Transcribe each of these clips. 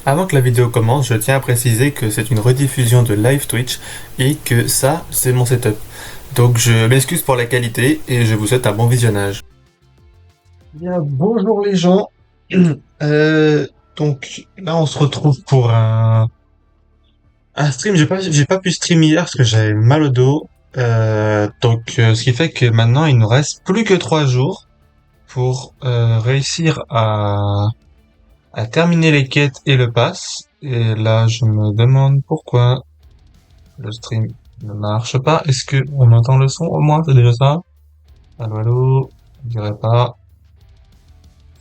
Avant que la vidéo commence, je tiens à préciser que c'est une rediffusion de live Twitch et que ça, c'est mon setup. Donc je m'excuse pour la qualité et je vous souhaite un bon visionnage. Bien, bonjour les gens. Euh, donc là, on se retrouve pour un stream. J'ai pas pu stream hier parce que j'avais mal au dos. Ce qui fait que maintenant, il nous reste plus que 3 jours pour réussir à terminer les quêtes et le pass. Et là, je me demande pourquoi le stream ne marche pas. Est-ce que on entend le son au moins? C'est déjà ça? Allô, allô? Je dirais pas.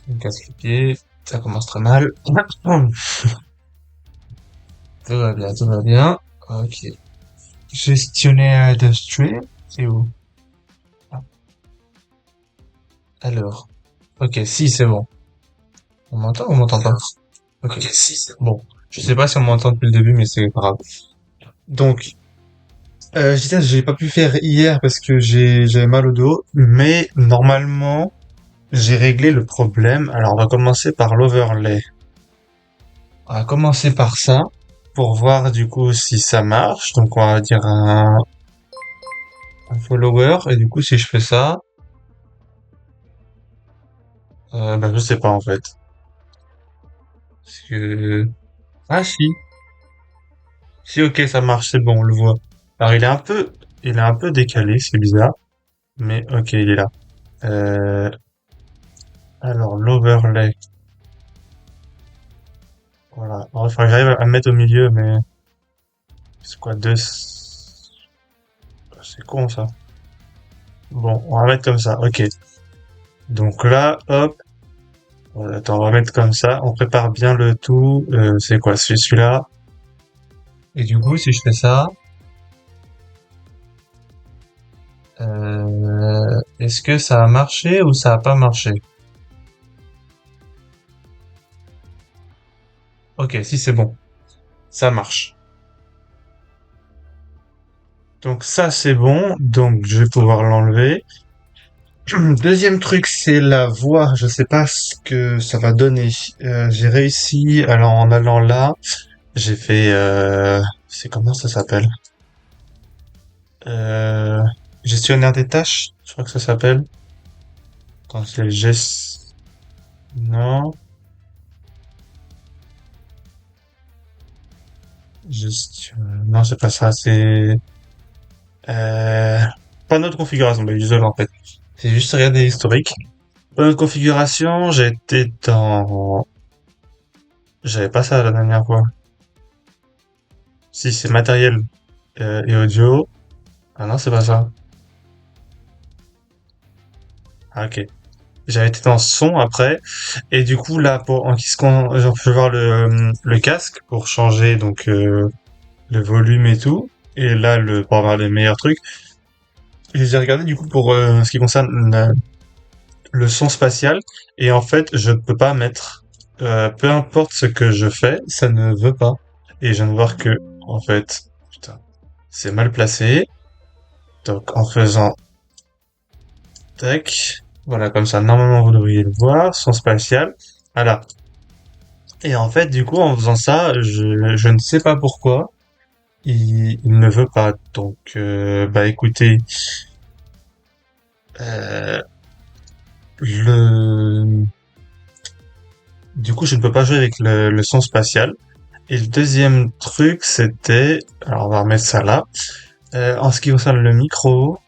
Je me casse les pieds. Ça commence très mal. Tout va bien, tout va bien. Ok. Gestionnaire de stream. C'est où? Ah, alors. Ok, si, c'est bon. On m'entend ou on m'entend pas? Ok, si, c'est bon. Je sais pas si on m'entend depuis le début, mais c'est pas grave. Donc, je disais, j'ai pas pu faire hier parce que j'avais mal au dos, mais normalement, j'ai réglé le problème. Alors, on va commencer par l'overlay. On va commencer par ça pour voir du coup si ça marche. Donc, on va dire un follower. Et du coup, si je fais ça, je sais pas en fait. Parce que... Ah si, si ok, ça marche, c'est bon, on le voit. Alors, il est un peu décalé, c'est bizarre. Mais ok, il est là. Euh, alors, l'overlay. Voilà. Alors, il faudrait que j'arrive à le mettre au milieu, mais c'est quoi, c'est con ça. Bon, on va mettre comme ça, ok. Donc là, hop, attends, on va mettre comme ça, on prépare bien le tout. C'est quoi, c'est celui-là. Et du coup, si je fais ça, est-ce que ça a marché ou ça a pas marché? Ok, si c'est bon, ça marche. Donc ça c'est bon, donc je vais pouvoir l'enlever. Deuxième truc, c'est la voix. Je sais pas ce que ça va donner. J'ai réussi, alors en allant là, j'ai fait, c'est comment ça s'appelle? Euh, gestionnaire des tâches, je crois que ça s'appelle. Quand c'est non, gestion, non, c'est pas ça, c'est, euh, pas notre configuration, mais désolé en fait. C'est juste regarder l'historique. Pas notre configuration, j'avais pas ça la dernière fois. Si, c'est matériel, et audio. Ah non, c'est pas ça. Ah, ok. J'avais été dans son après. Et du coup, là, genre, je vais voir le casque pour changer, donc, le volume et tout. Et là, pour avoir les meilleurs trucs. Et j'ai regardé, du coup, pour, ce qui concerne le son spatial. Et en fait, je peux pas mettre, peu importe ce que je fais, ça ne veut pas. Et je viens de voir que, en fait, putain, c'est mal placé. Donc, en faisant tac. Voilà, comme ça, normalement, vous devriez le voir, son spatial. Voilà. Et en fait, du coup, en faisant ça, je ne sais pas pourquoi, il ne veut pas. Donc, écoutez, euh, le, du coup, je ne peux pas jouer avec le son spatial. Et le deuxième truc, c'était, alors on va remettre ça là. En ce qui concerne le micro,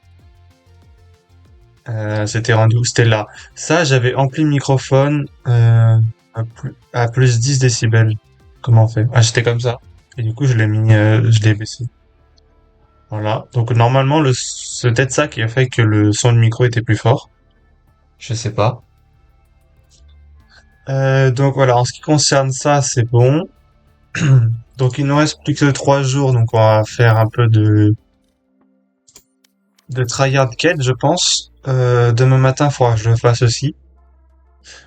c'était rendu où? C'était là. Ça, j'avais ampli le microphone à plus 10 décibels. Comment on fait? Ah, j'étais comme ça. Et du coup, je l'ai baissé. Voilà. Donc normalement, c'est peut-être ça qui a fait que le son du micro était plus fort. Je sais pas. Donc voilà, en ce qui concerne ça, c'est bon. Donc il nous reste plus que 3 jours, donc on va faire un peu de tryhard quête, je pense. Demain matin, il faudra que je le fasse aussi.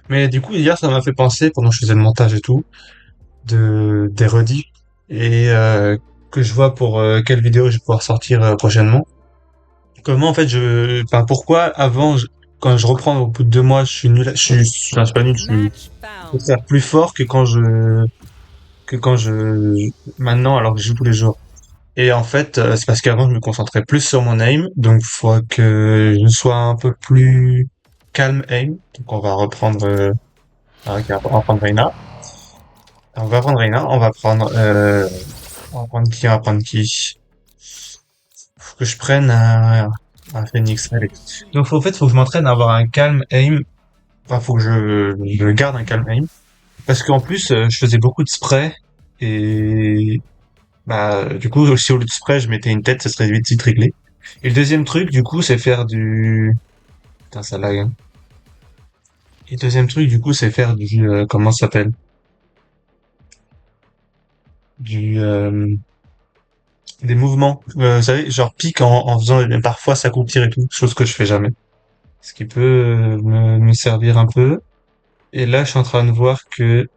Mais du coup, hier, ça m'a fait penser, pendant que je faisais le montage et tout, des rediffs et que je vois pour quelle vidéo je vais pouvoir sortir prochainement. Comment en fait enfin pourquoi avant quand je reprends au bout de 2 mois je suis nul, enfin, je suis pas nul, je peux faire plus fort que que maintenant, alors que je joue tous les jours. Et en fait, c'est parce qu'avant, je me concentrais plus sur mon aim, donc faut que je sois un peu plus calme aim. Donc on va reprendre, ok, on va prendre Reyna. On va prendre Reyna, on va prendre qui? On va prendre qui? Faut que je prenne un Phoenix. Allez. Donc, en fait, faut que je m'entraîne à avoir un calme aim. Enfin, faut que je garde un calme aim. Parce qu'en plus, je faisais beaucoup de spray. Et, bah, du coup, si au lieu de spray, je mettais une tête, ça serait vite réglé. Et le deuxième truc, du coup, c'est faire du... Putain, ça lag, hein. Et le deuxième truc, du coup, c'est faire comment ça s'appelle? Du, des mouvements. Vous savez, genre pique en faisant parfois s'accroupir et tout. Chose que je fais jamais. Ce qui peut me servir un peu. Et là, je suis en train de voir que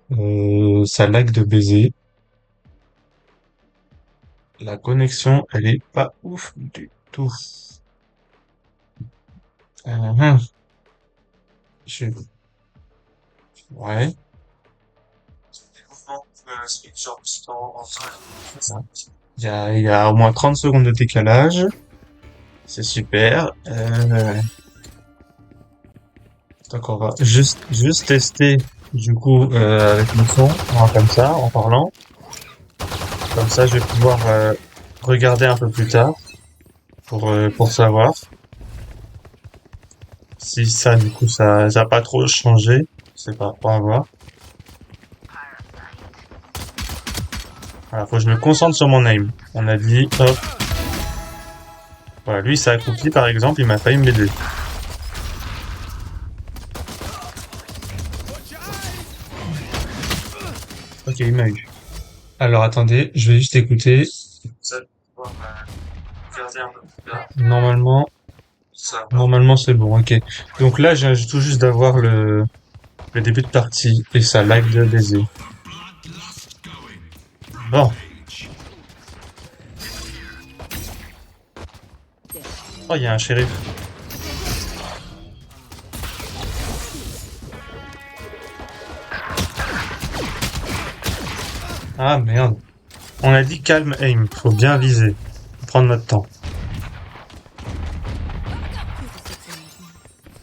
ça lag de baiser. La connexion, elle est pas ouf du tout. Hum, je... Ouais. Il y a au moins 30 secondes de décalage. C'est super. Donc on va juste tester du coup avec le son, comme ça, en parlant. Comme ça, je vais pouvoir regarder un peu plus tard pour savoir si ça, du coup, ça a pas trop changé. C'est pas, on va voir. Voilà, faut que je me concentre sur mon aim. On a dit, hop. Voilà, lui, ça a accroupi, par exemple, il m'a failli m'aider. Ok, il m'a eu. Alors, attendez, je vais juste écouter. Normalement, c'est bon, ok. Donc là, j'ai tout juste d'avoir le début de partie et ça lag de baiser. Bon. Oh, il y a un shérif. Ah, merde. On a dit calme aim. Faut bien viser. Faut prendre notre temps.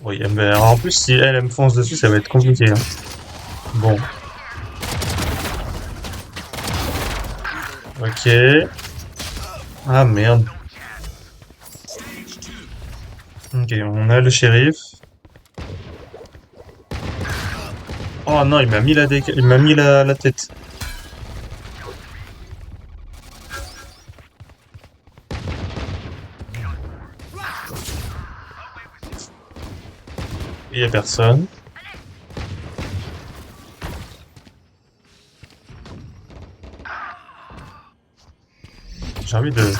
Oui, mais en plus, si elle me fonce dessus, ça va être compliqué, hein. Bon. Ok. Ah, merde. Ok, on a le shérif. Oh non, il m'a mis il m'a mis la tête. Il y a personne. J'ai envie de...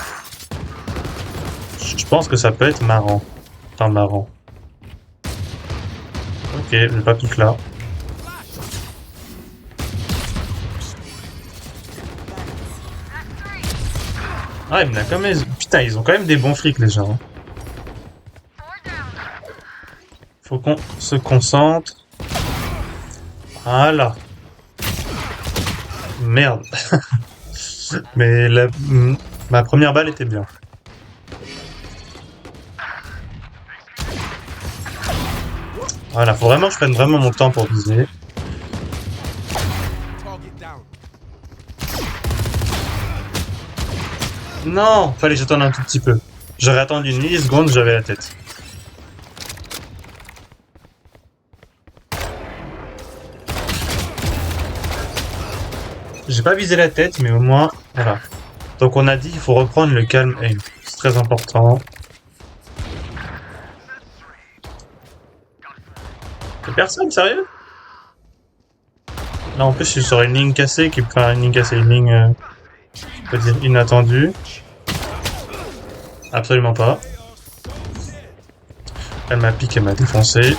Je pense que ça peut être marrant. Enfin, marrant. Ok, le pas pique là. Ah, il me l'a quand même... Putain, ils ont quand même des bons flics, les gens, hein. Faut qu'on se concentre. Voilà. Merde. Mais ma première balle était bien. Voilà, faut vraiment que je prenne vraiment mon temps pour viser. Non, fallait que j'attende un tout petit peu. J'aurais attendu une milliseconde, j'avais la tête. J'ai pas visé la tête, mais au moins, voilà. Donc on a dit qu'il faut reprendre le calme aim. C'est très important. Y'a personne, sérieux? Là en plus je suis sur une ligne cassée qui prend une ligne cassée, une ligne, on peut dire inattendue. Absolument pas. Elle m'a piqué, elle m'a défoncé.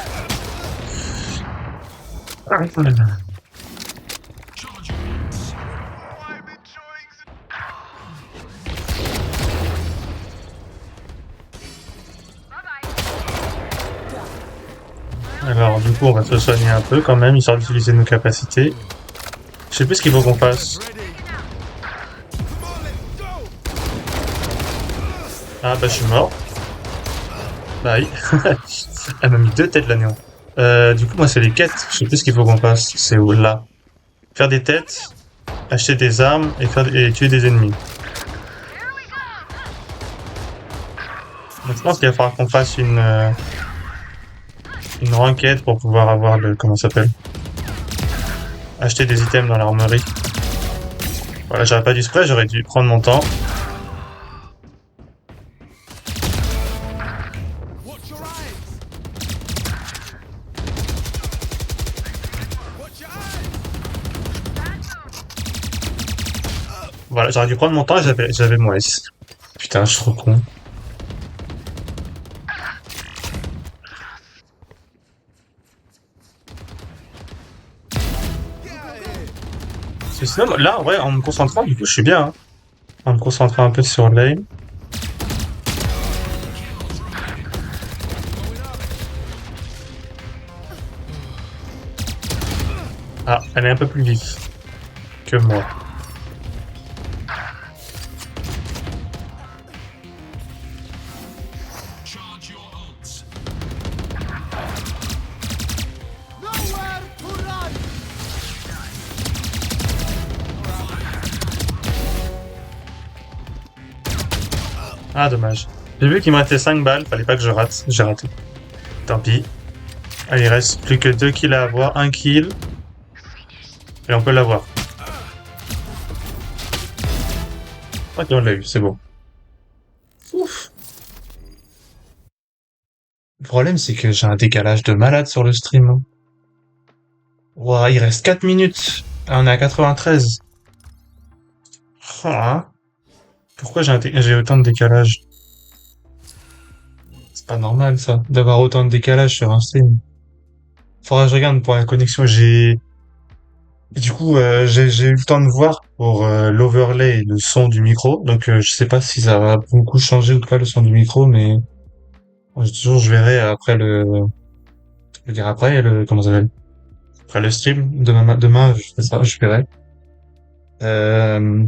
Alors du coup on va se soigner un peu quand même, histoire d'utiliser nos capacités. Je sais plus ce qu'il faut qu'on fasse. Ah bah je suis mort. Bah oui. Elle m'a mis deux têtes là, néant. Du coup, moi, c'est les quêtes. Je sais plus ce qu'il faut qu'on fasse. C'est où là? Faire des têtes, acheter des armes et et tuer des ennemis. Donc, je pense qu'il va falloir qu'on fasse une requête pour pouvoir avoir le, comment ça s'appelle? Acheter des items dans l'armerie. Voilà, j'aurais pas dû spray, j'aurais dû prendre mon temps. Voilà, j'aurais dû prendre mon temps et j'avais mon S. Putain, je suis trop con. Parce que sinon, là, ouais, en me concentrant, du coup, je suis bien, hein. En me concentrant un peu sur lane. Ah, elle est un peu plus vif que moi. Ah, dommage. J'ai vu qu'il me restait 5 balles, fallait pas que je rate. J'ai raté. Tant pis. Allez, il reste plus que 2 kills à avoir, un kill, et on peut l'avoir. Ok, on l'a eu, c'est bon. Ouf. Le problème, c'est que j'ai un décalage de malade sur le stream, hein. Ouah, il reste 4 minutes. Ah, on est à 93. Ah, pourquoi j'ai autant de décalage? C'est pas normal, ça, d'avoir autant de décalage sur un stream. Faudra que je regarde pour la connexion. Et du coup, j'ai eu le temps de voir pour l'overlay et le son du micro. Donc, je sais pas si ça va beaucoup changer ou pas le son du micro, mais toujours je verrai après je veux dire après comment ça s'appelle? Après le stream demain, je fais ça, je verrai. Euh,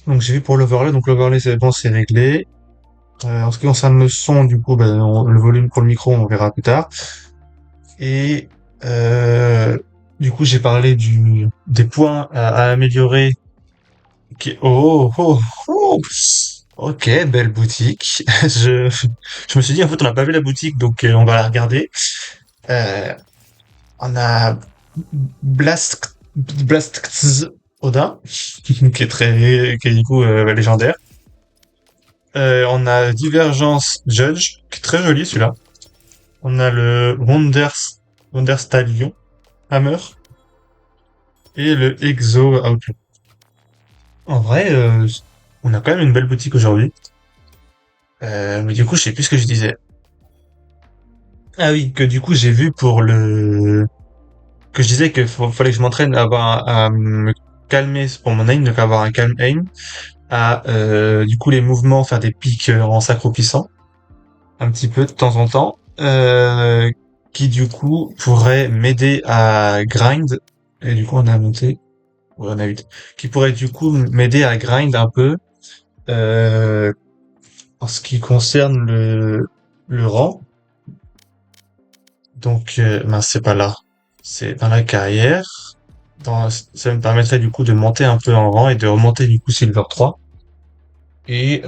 donc j'ai vu pour l'overlay. Donc l'overlay c'est bon, c'est réglé. En ce qui concerne le son, du coup, ben, le volume pour le micro, on verra plus tard. Et du coup, j'ai parlé des points à améliorer. Oh, oh, oh. Ok, belle boutique. Je me suis dit, en fait, on n'a pas vu la boutique, donc on va la regarder. Euh, on a Blast Odin, qui est du coup légendaire. On a Divergence Judge, qui est très joli celui-là. On a le Wonder Stallion Hammer et le Exo Outlook. En vrai, on a quand même une belle boutique aujourd'hui. Mais du coup, je sais plus ce que je disais. Ah oui, que du coup, j'ai vu pour le... Que je disais qu'il fallait que je m'entraîne à me calmer pour mon aim, donc avoir un calm aim, à du coup les mouvements, faire des pics en s'accroupissant, un petit peu de temps en temps, qui du coup pourrait m'aider à grind, et du coup on a monté, ouais, on a 8, qui pourrait du coup m'aider à grind un peu, euh, en ce qui concerne le rang. Donc, mince, c'est pas là. C'est dans la carrière. Ça me permettrait du coup de monter un peu en rang et de remonter du coup Silver 3. Et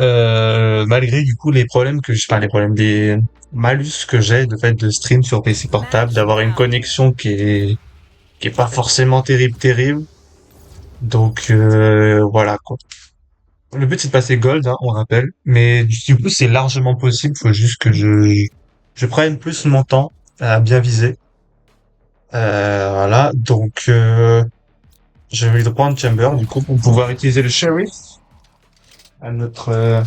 malgré du coup les problèmes enfin les problèmes, des malus que j'ai de fait de stream sur PC portable, d'avoir une connexion qui est pas forcément terrible. Donc voilà quoi. Le but c'est de passer gold, hein, on rappelle. Mais du coup c'est largement possible. Faut juste que je prenne plus mon temps à bien viser. Voilà, donc je vais le prendre Chamber du coup pour pouvoir utiliser le Sheriff à notre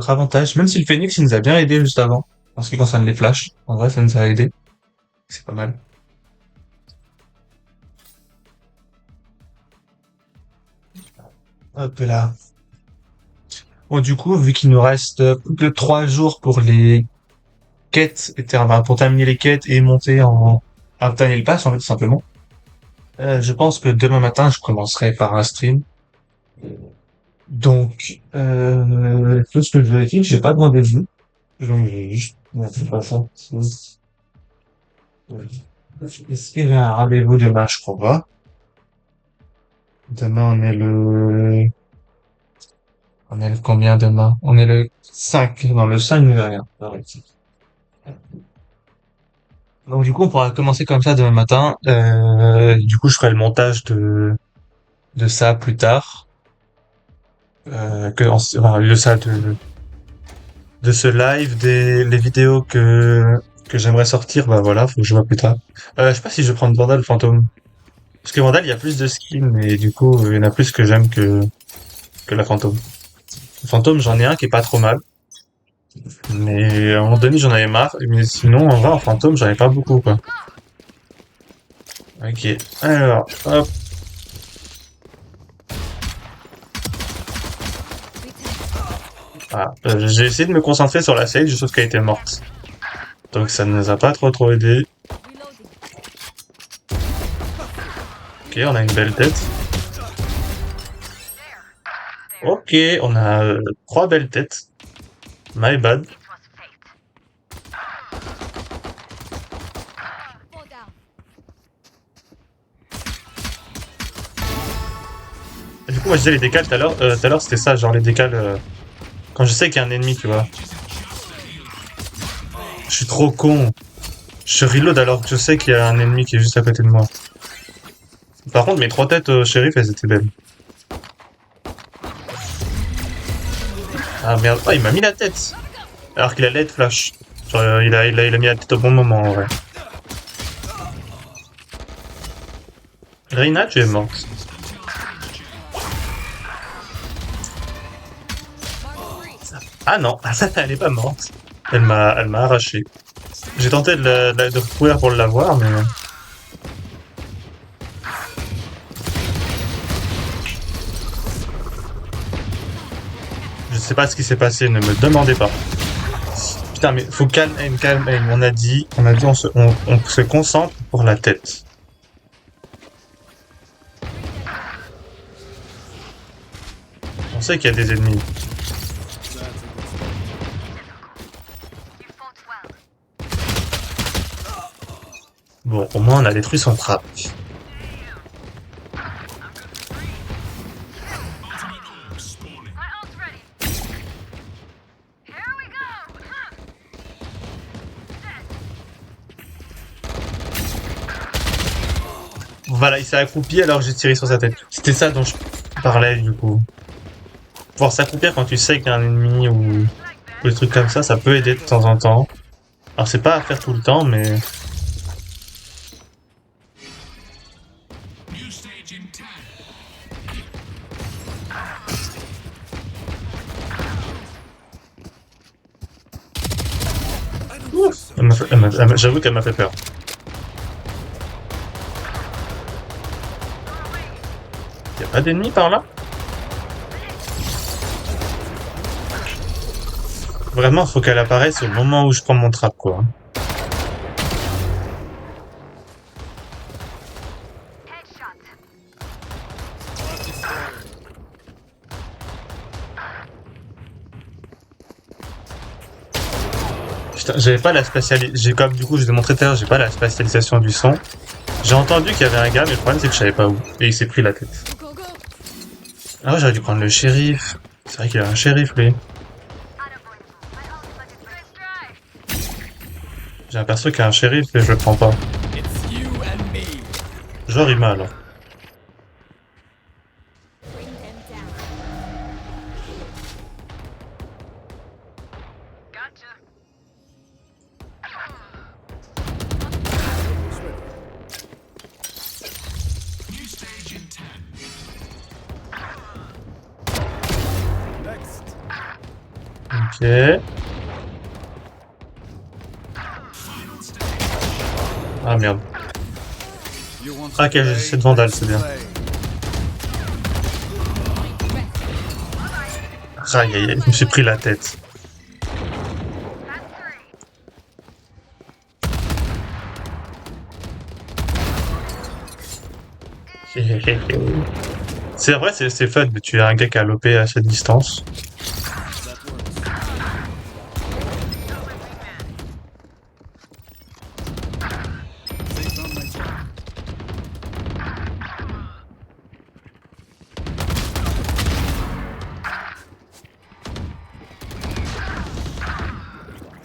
avantage. Même si le Phoenix il nous a bien aidé juste avant en ce qui concerne les flashs. En vrai, ça nous a aidé. C'est pas mal. Hop là. Bon, du coup, vu qu'il nous reste plus que 3 jours pour les quêtes, pour terminer les quêtes et monter à obtenir le pass, en fait, tout simplement. Je pense que demain matin, je commencerai par un stream. Donc, tout ce que je vérifie, j'ai pas de rendez-vous. Donc, j'ai juste, non, c'est pas ça. Est-ce qu'il y a un rendez-vous demain? Je crois pas. Demain, on est le combien demain? On est le 5. Non, le 5, il n'y a rien. Arrête. Donc, du coup, on pourra commencer comme ça demain matin. Du coup, je ferai le montage de ça plus tard. Enfin, de ce live, les vidéos que j'aimerais sortir, bah voilà, faut que je vois plus tard. Je sais pas si je vais prendre Vandal ou Fantôme. Parce que Vandal, il y a plus de skins, et du coup, il y en a plus que j'aime que la Fantôme. Fantôme, j'en ai un qui est pas trop mal. Mais à un moment donné, j'en avais marre. Mais sinon, en vrai, en Fantôme, j'en ai pas beaucoup, quoi. Ok. Alors, hop. Ah, j'ai essayé de me concentrer sur la Sage, sauf qu'elle était morte. Donc ça ne nous a pas trop aidé. Ok, on a une belle tête. Ok, on a trois belles têtes. My bad. Et du coup, moi je disais les décals tout à l'heure. Tout à l'heure, c'était ça, genre les décals. Quand je sais qu'il y a un ennemi, tu vois. Je suis trop con. Je reload alors que je sais qu'il y a un ennemi qui est juste à côté de moi. Par contre, mes trois têtes au shérif, elles étaient belles. Ah merde, ah, il m'a mis la tête. Alors qu'il allait être flash. Genre, il a mis la tête au bon moment, en vrai. Reina, tu es morte. Ah non, elle est pas morte. Elle m'a arraché. J'ai tenté de courir pour l'avoir, mais je sais pas ce qui s'est passé, ne me demandez pas. Putain, mais faut calme aim, calme aim. On a dit, on se concentre pour la tête. On sait qu'il y a des ennemis. Bon, au moins on a détruit son trap. Voilà, il s'est accroupi alors que j'ai tiré sur sa tête. C'était ça dont je parlais du coup. Pouvoir s'accroupir quand tu sais qu'il y a un ennemi ou des trucs comme ça peut aider de temps en temps. Alors c'est pas à faire tout le temps, mais j'avoue qu'elle m'a fait peur. Y a pas d'ennemis par là? Vraiment, faut qu'elle apparaisse au moment où je prends mon trap, quoi. Putain, j'avais pas la spatialisation. J'ai comme du coup, je l'ai montré tout à l'heure, j'ai pas la spatialisation du son. J'ai entendu qu'il y avait un gars, mais le problème c'est que je savais pas où. Et il s'est pris la tête. Ah ouais, j'aurais dû prendre le shérif. C'est vrai qu'il a un shérif, lui. J'ai un perso qui a un shérif et je le prends pas. Genre, il m'a alors. Ok. Ah merde. Ah, ok, j'ai cette vandale, c'est bien. Aïe aïe aïe, je me suis pris la tête. C'est vrai, c'est fun de tuer un gars qui a l'OP à cette distance.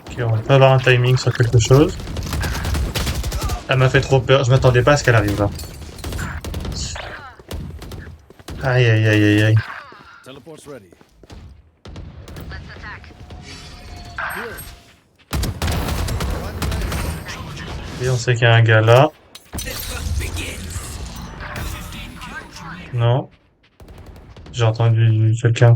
Ok, on peut avoir un timing sur quelque chose. Elle m'a fait trop peur, je m'attendais pas à ce qu'elle arrive là. Aïe aïe aïe aïe aïe. Et on sait qu'il y a un gars là. Non, j'ai entendu quelqu'un.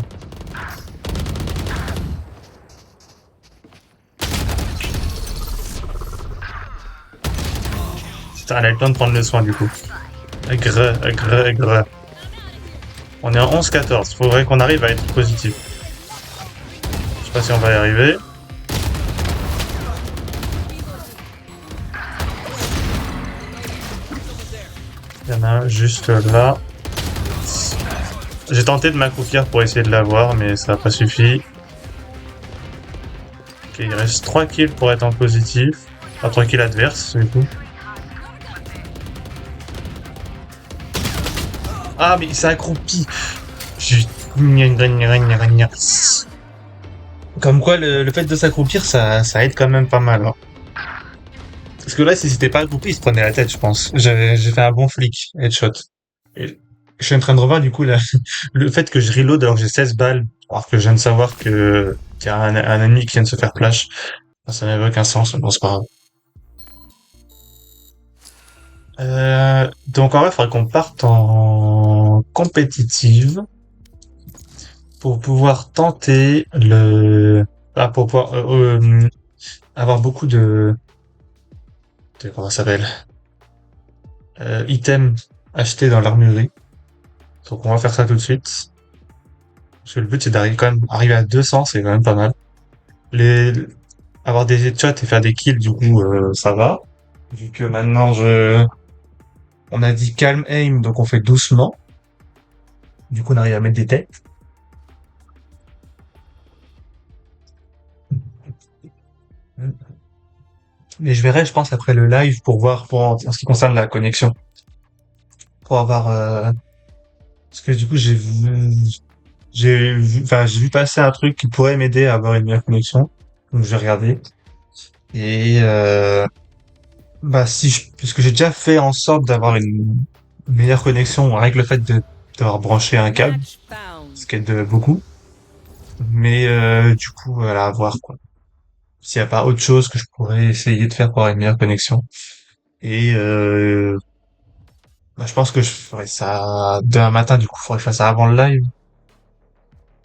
Putain, elle a eu le temps de prendre le soin du coup. Aigre, aigre, aigre. On est en 11-14. Faudrait qu'on arrive à être positif. Je sais pas si on va y arriver. Il y en a un juste là. J'ai tenté de m'accroupir pour essayer de l'avoir, mais ça n'a pas suffi. Ok, il reste 3 kills pour être en positif. Enfin, 3 kills adverses, du coup. Ah, mais il s'est accroupi. Putain. Comme quoi, le fait de s'accroupir, ça aide quand même pas mal, hein. Parce que là, si c'était pas accroupi, il se prenait la tête, je pense. J'ai fait un bon flic, headshot. Et je suis en train de revoir, du coup, là, le fait que je reload alors que j'ai 16 balles, alors que je viens de savoir qu'il y a un ennemi qui vient de se faire flash. Ça n'avait aucun sens, mais bon, c'est pas grave. Donc en vrai, il faudrait qu'on parte en compétitive pour pouvoir tenter pour pouvoir avoir beaucoup comment ça s'appelle, items achetés dans l'armurerie. Donc on va faire ça tout de suite. Parce que le but c'est d'arriver quand même, arriver à 200, c'est quand même pas mal. Les, avoir des headshots et faire des kills, du coup, ça va. Vu que maintenant on a dit calm aim, donc on fait doucement. Du coup, on arrive à mettre des têtes. Mais je verrai, je pense, après le live pour voir, en ce qui concerne la connexion. Pour avoir, parce que du coup, j'ai vu passer un truc qui pourrait m'aider à avoir une meilleure connexion. Donc, je vais regarder. Et, bah, puisque j'ai déjà fait en sorte d'avoir une meilleure connexion avec le fait d'avoir branché un câble, ce qui aide beaucoup. Mais, du coup, voilà, à voir, quoi. S'il n'y a pas autre chose que je pourrais essayer de faire pour avoir une meilleure connexion. Et, bah, je pense que je ferai ça demain matin, du coup, il faudrait que je fasse ça avant le live.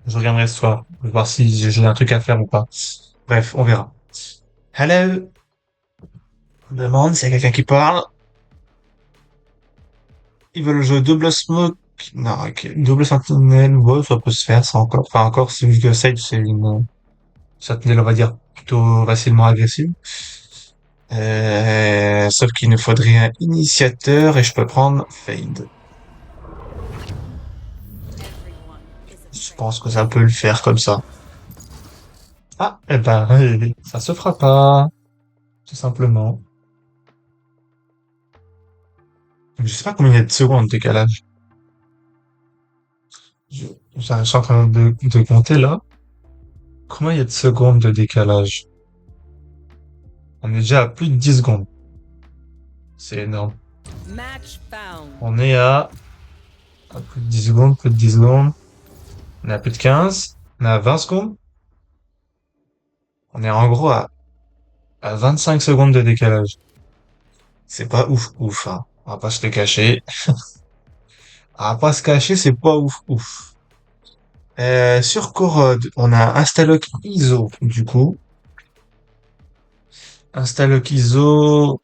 Je reviendrai ce soir, voir si j'ai un truc à faire ou pas. Bref, on verra. Hello! On demande s'il y a quelqu'un qui parle. Ils veulent jouer double smoke. Non, ok. Double sentinelle, ouais, ça peut se faire, ça encore. Enfin, encore, c'est juste que Sage, c'est une sentinelle, on va dire, plutôt facilement agressive. Sauf qu'il nous faudrait un initiateur et je peux prendre Fade. Je pense que ça peut le faire comme ça. Ah, eh ben, ça se fera pas, tout simplement. Je sais pas combien il y a de secondes de décalage. Je, je suis en train de compter là. Combien il y a de secondes de décalage? On est déjà à plus de 10 secondes. C'est énorme. On est à plus de 10 secondes, plus de 10 secondes. On est à plus de 15. On est à 20 secondes. On est en gros à 25 secondes de décalage. C'est pas ouf, ouf, hein. On va pas se le cacher. On va pas se cacher, c'est pas ouf, ouf. Sur Corod, on a Instalock ISO, du coup. Instalock ISO,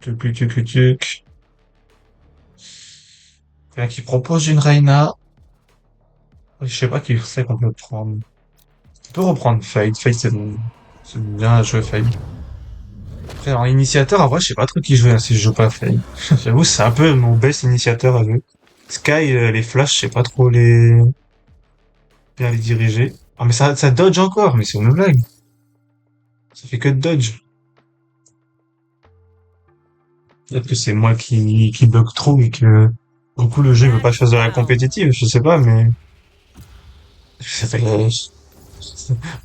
tuc, tuc, tuc, tuc. Quelqu'un qui propose une Reina. Je sais pas qui c'est qu'on peut prendre. On peut reprendre Fade. Fade, c'est bien à jouer Fade. Après, en initiateur, en vrai, je sais pas trop qui jouer, hein, si je joue pas Fade. J'avoue, c'est un peu mon best initiateur à jouer. Sky, les flashs, je sais pas trop bien les diriger. Ah, mais ça dodge encore, mais c'est une blague. Ça fait que de dodge. Peut-être que c'est moi qui bug trop et que, du coup, le jeu veut pas que je fasse de la compétitive, je sais pas, mais ça fait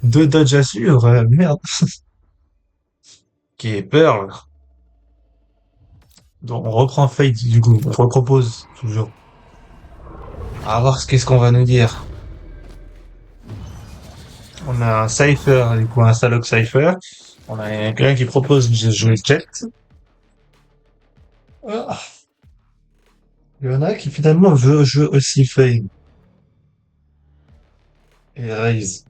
deux dodges à suivre, merde. Qui est Pearl. Donc, on reprend Fate, du coup. On repropose, toujours. À voir qu'est-ce qu'on va nous dire. On a un Cypher, du coup, un Salok Cypher. On a quelqu'un qui propose de jouer Jet. Ah, il y en a qui finalement veut jouer aussi Fade et Raze.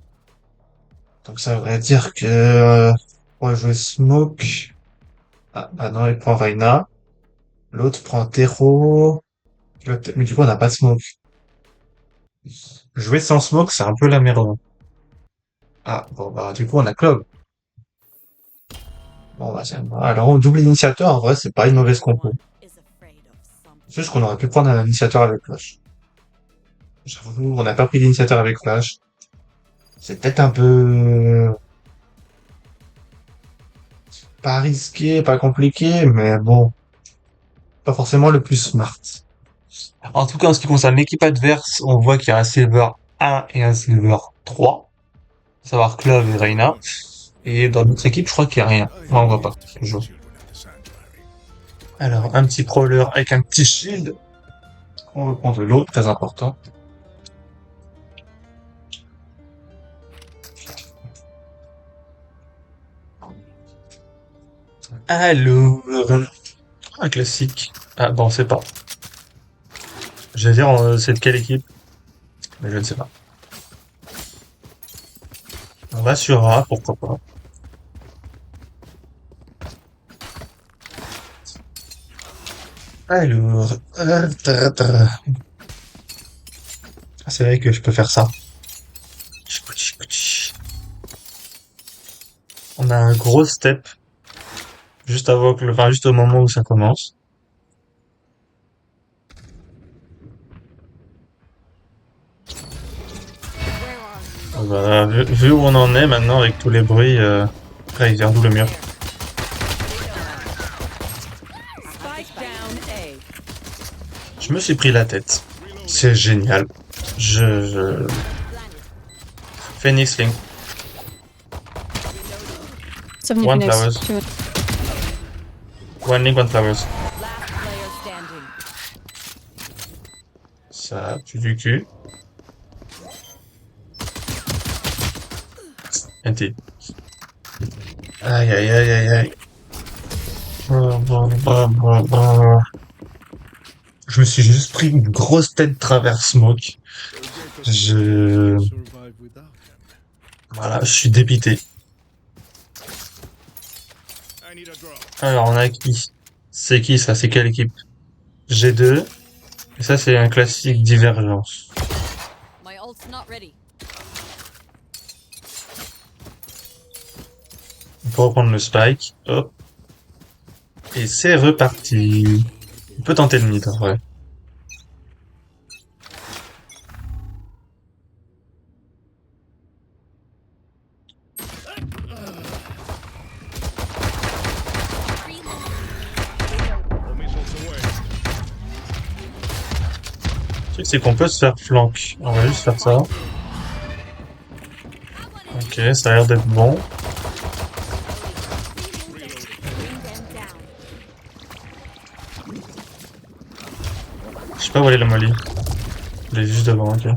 Donc ça voudrait dire que on va jouer Smoke. Ah, bah non, il prend Reyna. L'autre prend Tero. Mais du coup, on n'a pas de Smoke. Jouer sans Smoke, c'est un peu la merde. Ah, bon, bah du coup, on a Club. Bon, bah c'est bon. Alors, on double initiateur, en vrai, c'est pas une mauvaise compo. C'est juste qu'on aurait pu prendre un initiateur avec Flash. J'avoue, on n'a pas pris l'initiateur avec Flash. C'est peut-être un peu pas risqué, pas compliqué, mais bon, pas forcément le plus smart. En tout cas, en ce qui concerne l'équipe adverse, on voit qu'il y a un Silver 1 et un Silver 3, à savoir Clove et Reyna. Et dans notre équipe, je crois qu'il y a rien. Moi, on voit pas. Je joue. Alors, un petit Prowler avec un petit shield. On reprend de l'eau, très important. Alors, un classique. Ah bon, c'est pas. J'allais dire, c'est de quelle équipe? Mais je ne sais pas. On va sur A, pourquoi pas. Alors, ah, c'est vrai que je peux faire ça. On a un gros step juste avant que enfin, juste au moment où ça commence. Bah, vu où on en est maintenant avec tous les bruits, là, il vient d'où le mur? Je me suis pris la tête. C'est génial. Je... Phoenix Link. 70 One Phoenix. flowers. One link, one flowers. Ça tue du cul. NT. Aïe aïe aïe aïe aïe. Je me suis juste pris une grosse tête travers smoke. Je... Voilà, je suis dépité. Alors, on a qui? C'est qui ça? C'est quelle équipe? G2. Et ça, c'est un classique divergence. On peut reprendre le spike. Hop. Et c'est reparti. On peut tenter le mid, en vrai. Le truc, c'est qu'on peut se faire flank. On va juste faire ça. Ok, ça a l'air d'être bon. Je sais pas où aller la molly. Elle est juste devant, ok.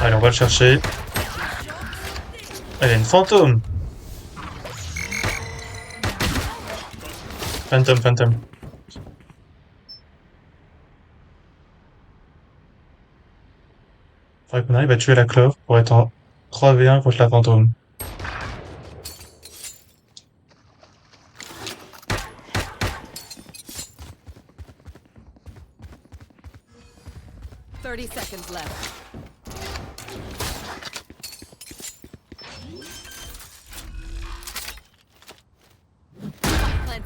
Allez, on va le chercher. Elle a une fantôme. Phantom, phantom. Faudrait qu'on arrive à tuer la clove pour être en 3v1 contre la fantôme.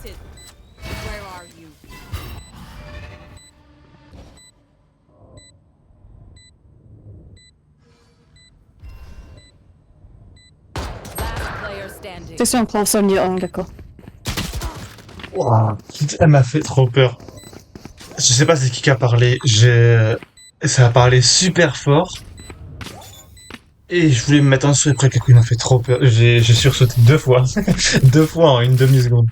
planted. Where are you? Last player standing. Just on close on your own, Gecko. Ouah, elle m'a fait trop peur. Je sais pas c'est qui a parlé. Ça a parlé super fort. Et je voulais me mettre en dessous après quelqu'un m'a fait trop peur. J'ai sursauté 2 fois. 2 fois en une demi-seconde.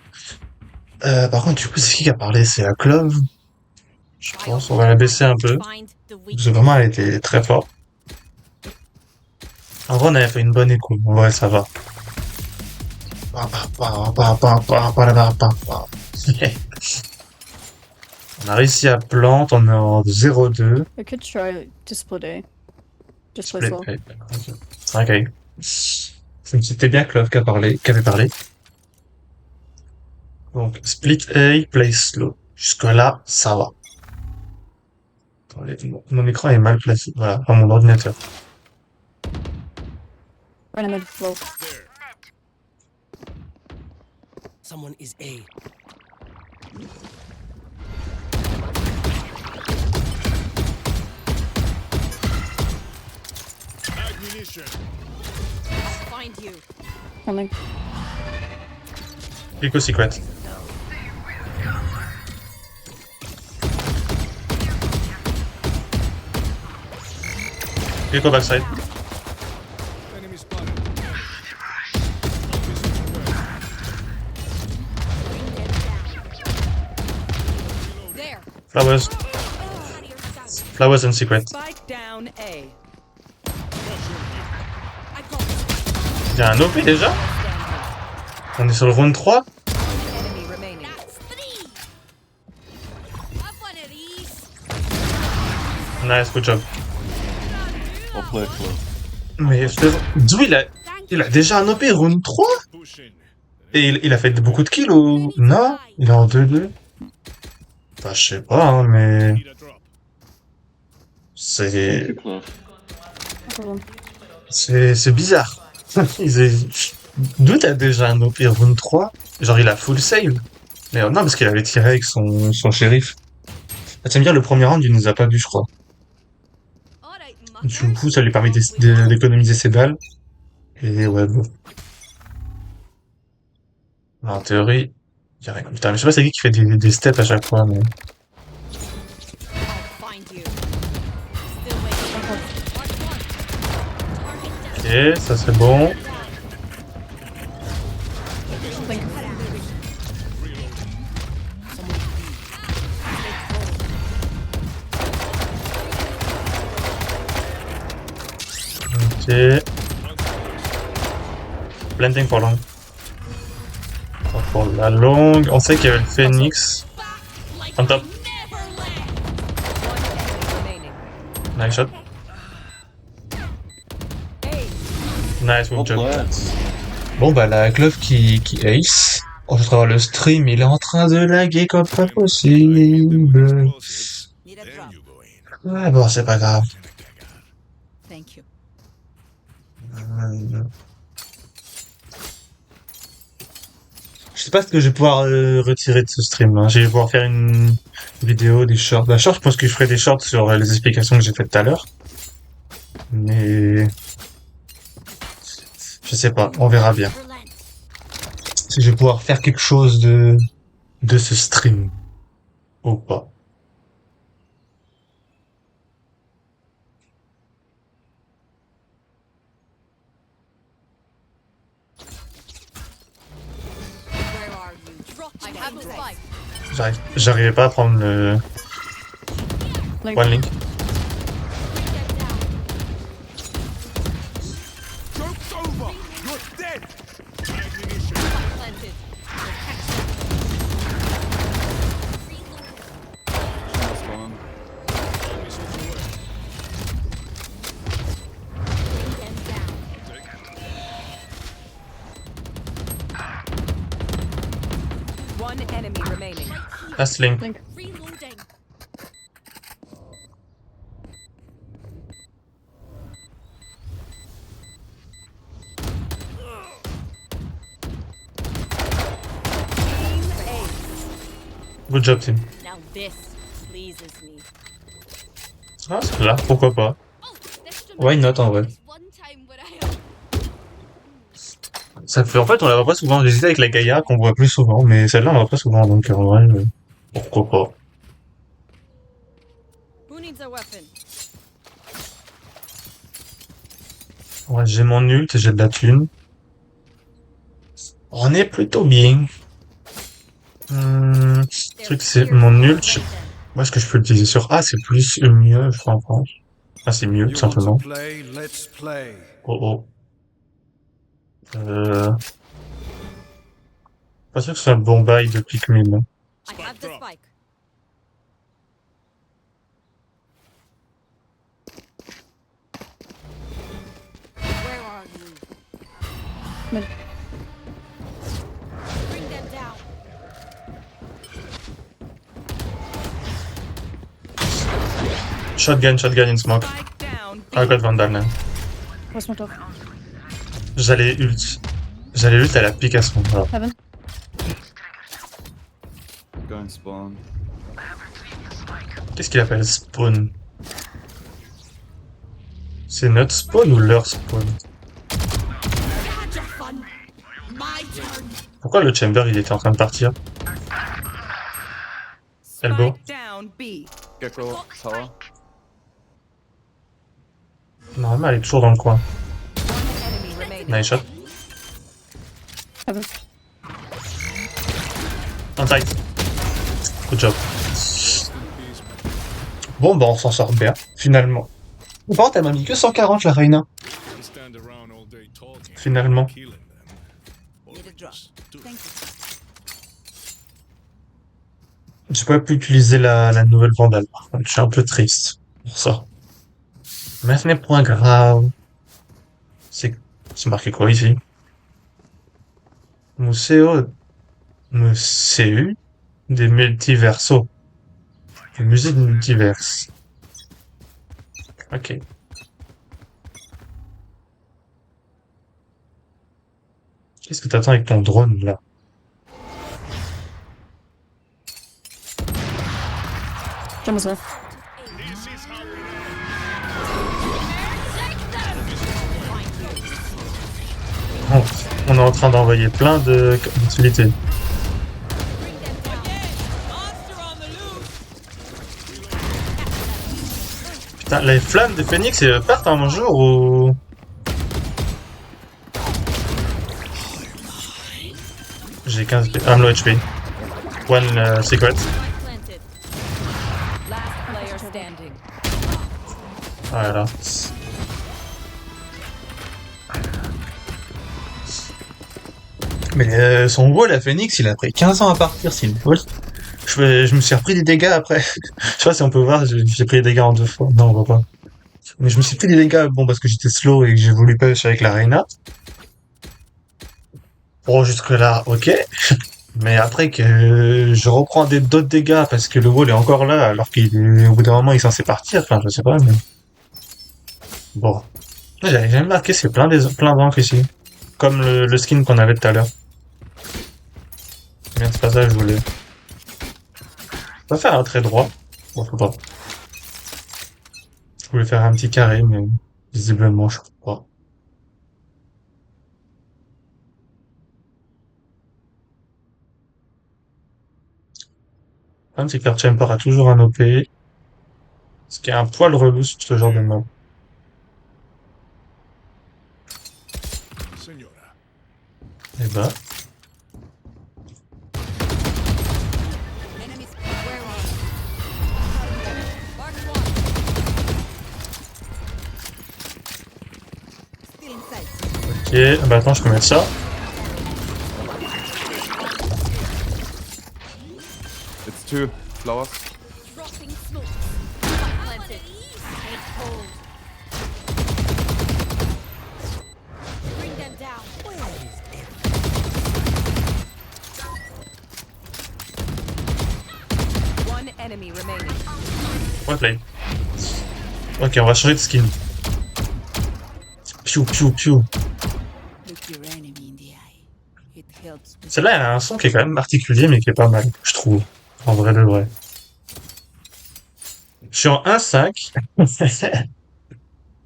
Par contre, du coup, c'est qui a parlé? C'est la Clove. Je pense, on va la baisser un peu. Find the Parce que vraiment, elle était très forte. En vrai, on avait fait une bonne écho. En vrai, ça va. On a réussi à plante, on est en 0-2. I could try to split A. Just play Split slow. A. Ok. C'était bien Clove qui avait parlé. Donc, split A, play slow. Jusque-là, ça va. Attendez, mon écran est mal placé. Voilà, dans mon ordinateur. Run in mid flow. Someone is A. I'll find you. Holding. Pico secret. Pico backside. There. Flowers. Flowers and secret. Spike down A. I got Il y a un OP déjà? standing. On est sur le round 3? Enemy remaining. That's 3. Have one of these. Nice, good job. I'll play it close. Mais Zou, il a déjà un OP round 3? Et il a fait beaucoup de kills ou... Non? Il est en 2-2? Enfin, je sais pas, hein, mais... C'est... Close. No problem. C'est bizarre. D'où t'as déjà un OP round 3? Genre, il a full save. Mais non, parce qu'il avait tiré avec son shérif. Ah, tu vas me dire, le premier round, il nous a pas vu, je crois. Alright, Du coup, ça lui permet d'économiser ses balles. Et ouais, bon. En théorie, y a rien. Putain, mais je sais pas c'est qui fait des steps à chaque fois, mais... I'll find you. Still waiting. Watch one. Ok, ça c'est bon. Ok. Planting for long. Pour la longue, on sait qu'il y avait le Phoenix. On top. One enemy remaining. Nice shot. Nice Well good job. played. Bon bah la Clove qui ace. On va travers le stream, il est en train de laguer comme pas possible. Need a drop. Ouais bon c'est pas grave. Thank you. Je sais pas ce que je vais pouvoir retirer de ce stream. Hein. Je vais pouvoir faire une vidéo, des shorts. Bah short, je pense que je ferai des shorts sur les explications que j'ai faites tout à l'heure. Mais je sais pas, on verra bien. Si je vais pouvoir faire quelque chose de ce stream ou pas. Where are you? Drop. I have a spike. J'arrivais pas à prendre le Link. one link. Joke's over! You're dead! Planted. Last one. One enemy remaining. Last link. Link. Reloading. Team A. Good job, team. Now this pleases me. Ah, c'est là, pourquoi pas. Why not, en vrai. Ça fait, en fait, on la voit pas souvent. J'hésitais avec la Gaïa qu'on voit plus souvent, mais celle-là, on la voit pas souvent, donc en vrai, pourquoi pas. Who needs a weapon? Ouais, j'ai mon ult, j'ai de la thune. On est plutôt bien. Le truc, c'est mon ult. Moi, est-ce que je peux l'utiliser sur A? C'est plus mieux, je pense. Ah, c'est mieux, tout You want to simplement. play? Let's play. Oh oh. Pas sûr que ce soit un bon bail de Pikmin. I have the spike. Where are you? Mid. Bring them down. Shotgun in smoke. Spike down. I got Vandal now. What's my top? J'allais ult à la pique à ce moment-là. Heaven. Going spawn. Qu'est-ce qu'il appelle spawn? C'est notre spawn ou leur spawn? Pourquoi le chamber il était en train de partir? Elbow. Spike down B. Gecko tower. Normalement elle est toujours dans le coin. Enemy remaining. Nice shot. Heaven. On site. Good job. Bon bah on s'en sort bien, finalement. Par contre elle m'a mis que 140 la Reina. Finalement. Need a drop. Thank you. J'ai pas pu utiliser la nouvelle Vandal, par contre, je suis un peu triste pour ça. Mais ce n'est point grave. C'est marqué quoi ici? Museo des multiversos. Le musée du multiverse. Ok. Qu'est-ce que t'attends avec ton drone là? Jump as well. Oh, on est en train d'envoyer plein d'utilités. Putain, les flammes de Phoenix partent un jour ou... J'ai 15 HP. I'm low HP. One secret. Spike planted. Last player standing. Voilà. Mais son wall à Phoenix, il a pris 15 ans à partir, s'il le faut. Je me suis repris des dégâts après. Je sais pas si on peut voir, j'ai pris des dégâts en 2 fois. Non, on voit pas. Mais je me suis pris des dégâts, bon, parce que j'étais slow et que j'ai voulu push avec la Reina. Bon, jusque-là, ok. Mais après que je reprends d'autres dégâts parce que le wall est encore là, alors qu'au bout d'un moment, il est censé partir. Enfin, je sais pas, mais... Bon. J'avais jamais marqué, c'est plein d'encre ici. Comme le skin qu'on avait tout à l'heure. Merde, c'est pas ça que je voulais. On va faire un trait droit. Bon, faut pas. Je voulais faire un petit carré, mais visiblement, je peux pas. Le problème, c'est que leur chamber a toujours un OP. Ce qui est un poil relou sur ce genre de map. Et bah. Enemies. Where are you? Mark one. Still in sight. Ok, bah attends, je peux mettre ça. It's two flowers. Dropping smoke. Spike planted. Take hold. Bring them down. One enemy remaining. Ouais, play. Ok, on va changer de skin. Piou, piou, piou. Look your enemy in the eye. It helps. Celle-là, elle a un son qui est quand même particulier, mais qui est pas mal, je trouve. En vrai de vrai. Je suis en 1-5.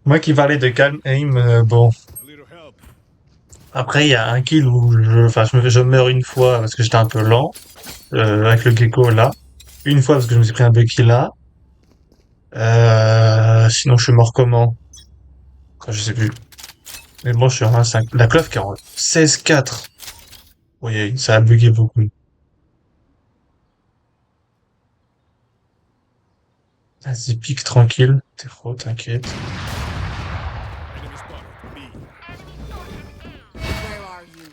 Moi qui parlais de calm aim, bon. A little help. Après, il y a un kill où je meurs une fois parce que j'étais un peu lent, avec le gecko là. Une fois parce que je me suis pris un Bucky là. Sinon, je suis mort comment? Enfin, je sais plus. Mais bon, je suis en 1-5. La clofe qui est en 16-4. Oui, ça a bugué beaucoup. Vas-y, pique tranquille. T'es trop, t'inquiète. Enemy spotted. B. Where are you?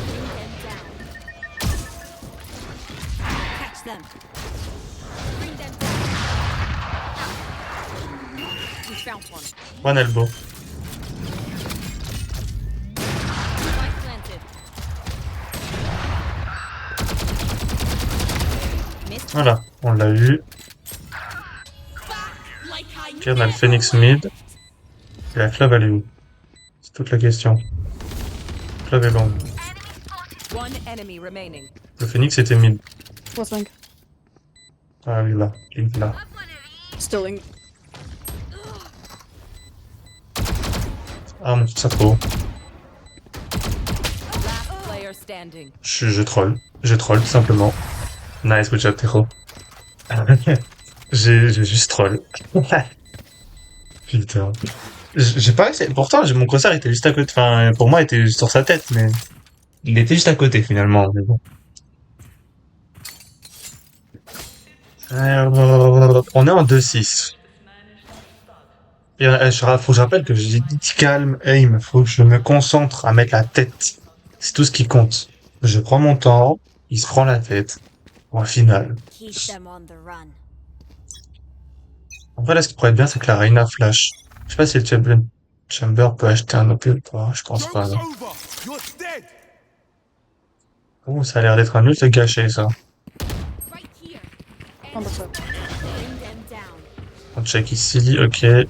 Bring them down. Catch them. Bring them down. We found one. One elbow. Spike planted. Missed. Voilà, on l'a eu. Like I Ok, on a le Phoenix mid. Et la club, elle est où? C'est toute la question. La club est longue. One enemy remaining. Le Phoenix était mid. Was link. Ah oui, là. Link là. Still link. Ah, mon ça trop. Last player standing. Je troll. Je troll, tout simplement. Nice, good job, Tero. J'ai juste troll. Putain. J'ai pas essayé. Pourtant, mon curseur était juste à côté. Enfin, pour moi, il était sur sa tête, mais il était juste à côté finalement. Mais bon. On est en 2-6. Et faut que je rappelle que j'ai dit calme, aim. Faut que je me concentre à mettre la tête. C'est tout ce qui compte. Je prends mon temps. Il se prend la tête. Au final. Keep them on the run. En vrai, là, ce qui pourrait être bien, c'est que la Reina flash. Je sais pas si le Chamber peut acheter un OP ou pas. Je pense pas. Joke's Non. over. You're dead. Oh, ça a l'air d'être un ult gâché, ça. Right here. On the top. Bring them down. On check ici. Ok. All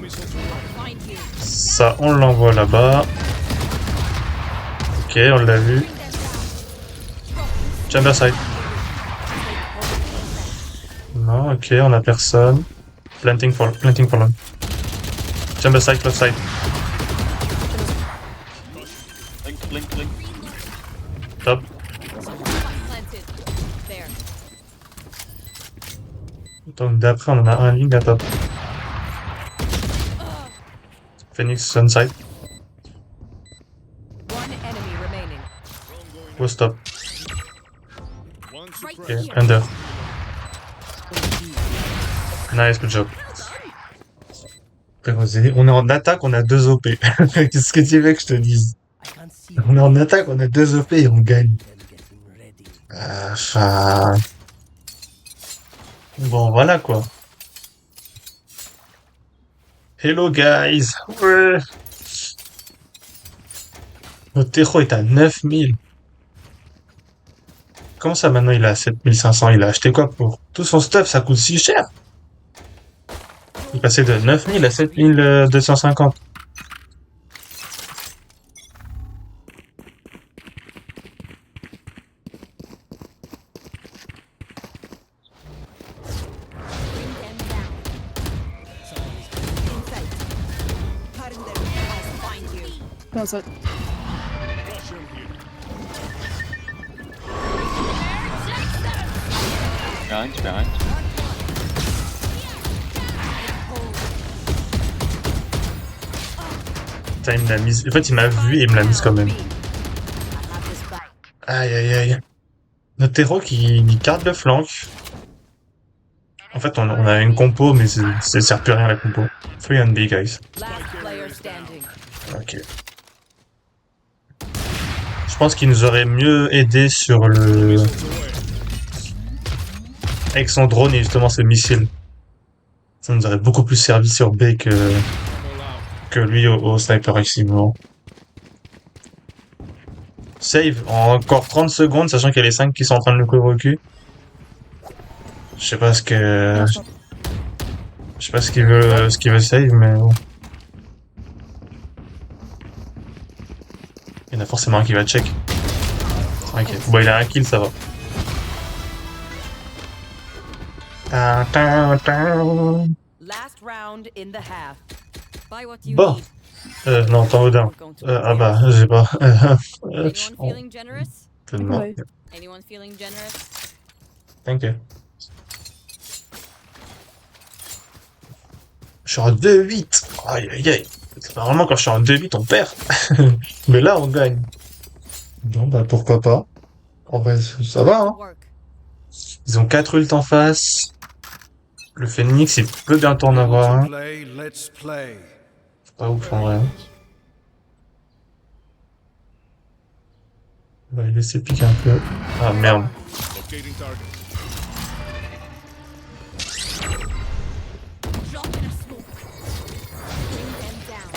missiles away. Find you. Ça, on l'envoie là-bas. Ok, on l'a vu. Bring them down. Chamber side. Non, ok, on a personne. Planting for long. Chamber side, close side. Top. Planted. There. Donc d'après, on en a un ligne à top. Phoenix, sunside. One enemy remaining. Go stop. One Right Ok, suppressed. here. under. Nice, good job. On est en attaque, on a 2 OP. Qu'est-ce que tu veux que je te dise? I can't see On est en attaque, on a 2 OP et on gagne. them getting ready. Enfin... Bon, voilà quoi. Hello guys. Ouais. Notre héros est à 9000. Comment ça maintenant il est à 7500? Il a acheté quoi pour tout son stuff? Ça coûte si cher. Il est passé de 9000 à 7250. Bring them down. In sight. Cutting them. I'll find you. One side. Behind. Putain, il me l'a mise. En fait, il m'a vu et il me l'a mise quand même. I have this back. Aïe aïe aïe. Notre héros qui garde le flanc. En fait, on a une compo, mais ça sert plus à rien la compo. 3 on B, guys. Last player standing. Ok. Je pense qu'il nous aurait mieux aidé sur le... avec son drone et justement ce missile. Ça nous aurait beaucoup plus servi sur B que lui au sniper ici. Bon. Save en encore 30 secondes, sachant qu'il y a les 5 qui sont en train de le couvrir au cul. Je sais pas ce que... Last one. Je sais pas ce qu'il veut save, mais bon. Il y en a forcément un qui va check. Ok, bon, il a un kill, ça va. Ta, ta, ta. Last round in the half. Buy what you Bon. need. Non, t'en veux d'un. We're going to Ah bah, j'ai pas. Anyone feeling generous? Tellement. Ouais. Anyone feeling generous? Thank you. Je suis en 2-8. Aïe, aïe, aïe. Normalement, quand je suis en 2-8, on perd. Mais là, on gagne. Bon, bah, pourquoi pas. En vrai, ça va, hein. Work. Ils ont 4 ults en face. Le Phoenix, il peut bientôt en avoir un. Play, let's play. C'est pas ouf, en vrai. On va les laisser piquer un peu. Ah, merde. Locating target. Drop in a smoke. Bring them down.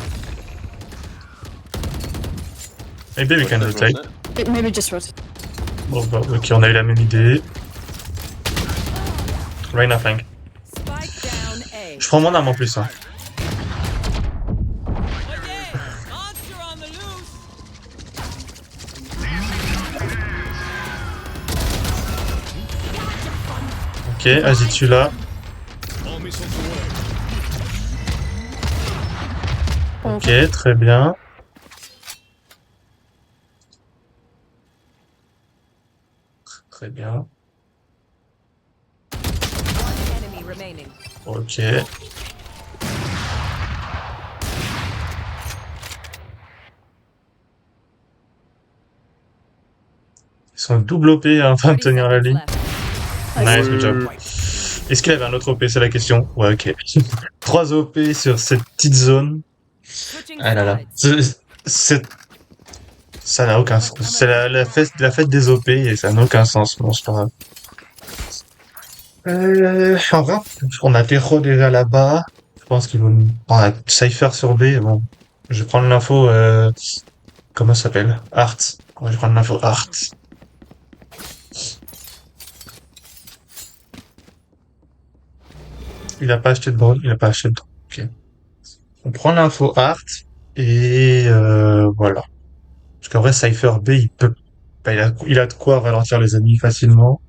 Maybe we can rotate. Maybe just rotate. Bon, bah, ok, on a eu la même idée. Reyna flank. Spike down A. Je prends mon arme en plus, hein. Monster on the loose. Ok, vas-y, tu l'as. All missiles away. Ok, très bien. Très bien. One enemy remaining. Ok. Ils sont double OP en train de 30 tenir la seconds ligne. left. Nice, good job. Est-ce qu'il avait un autre OP, c'est la question. Ouais, ok. 3 OP sur cette petite zone. Switching Ah là là. sides. Ça n'a aucun sens. C'est la fête des OP et ça n'a aucun sens. Bon, c'est pas grave. En vrai, on a Terro déjà là-bas. Je pense qu'ils vont prendre un Cypher sur B. Bon, je vais prendre l'info. Comment ça s'appelle? Art. Ouais, je vais prendre l'info Art. Il a pas acheté de drone. Il a pas acheté de drone. Ok. On prend l'info Art et voilà. Parce qu'en vrai, Cypher B, il peut, bah, il a de quoi ralentir les ennemis facilement.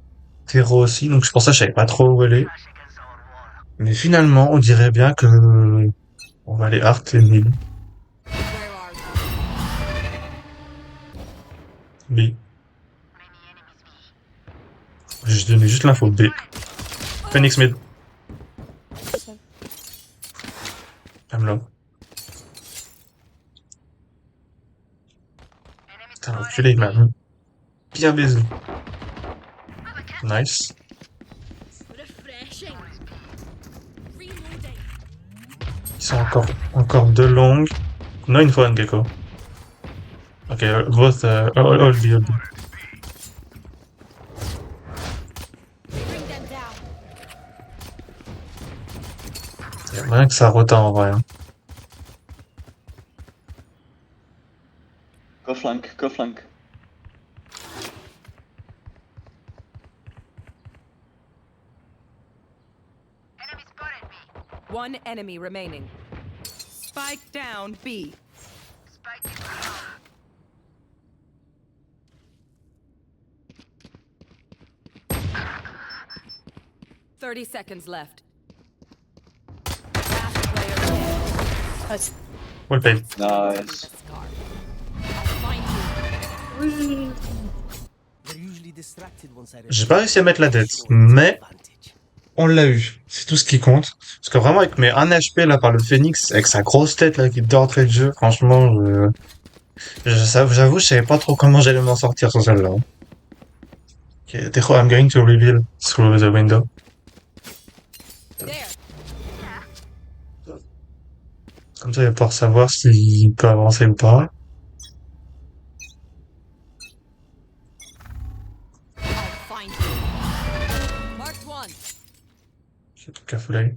Terro aussi, donc c'est pour ça que je savais pas trop où aller. Mais finalement, on dirait bien que on va aller Art et mid. Where are you? B. Je donnais juste l'info B. Phoenix mid. I'm low. Putain, l'enculé, il m'a bien baisé. Nice. Refreshing. Reloading. Ils sont encore deux longues. No info on Gecko. Ok, both, all B, all B. Bring them down. Y'a moyen que ça rote en vrai, hein. Go flank, go flank. One enemy remaining. Spike down B. 30 seconds left. Last player standing. Nice. Well played. Nice. Scar. Find you. They're usually distracted once I J'ai pas réussi à mettre la tête, mais advantage. on l'a eu. C'est tout ce qui compte. Parce que vraiment, avec mes 1 HP là par le Phoenix, avec sa grosse tête là qui dort d'entrée de jeu, franchement, j'avoue, je savais pas trop comment j'allais m'en sortir sur celle-là. Ok, Tejo, I'm going to reveal through the window. There. Comme ça, il va pouvoir savoir s'il peut avancer ou pas. I'll find you. Marked one. J'ai tout cafouillé.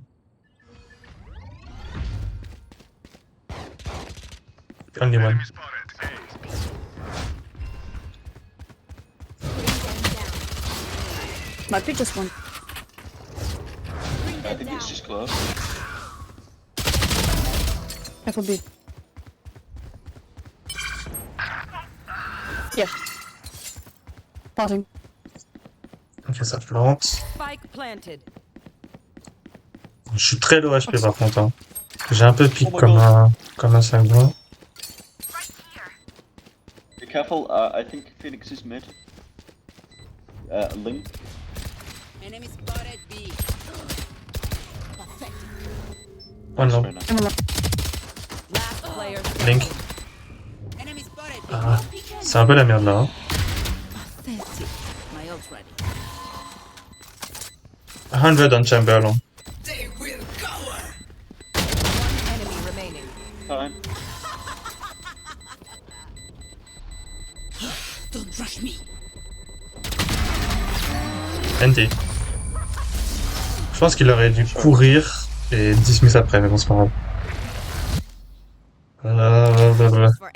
Only one. Might be just one. I think it's just close. Careful B. Yeah. Parting. Ok, ça plante. Spike planted. Je suis très low HP par contre. Hein. J'ai un peu pique Oh my comme God. un sagouin. Be careful, I think Phoenix is mid. Link. Enemy spotted B. Oh non. Right now. I'm alone. Last player Link. standing. Enemy spotted B. Ah, c'est un peu la merde là. Hein. Pathetic. My ult ready. 100 on Chamberlain. Enemy remaining. Fine. Don't rush me. NT. Je pense qu'il aurait dû courir et 10 minutes après, mais bon, c'est pas grave. For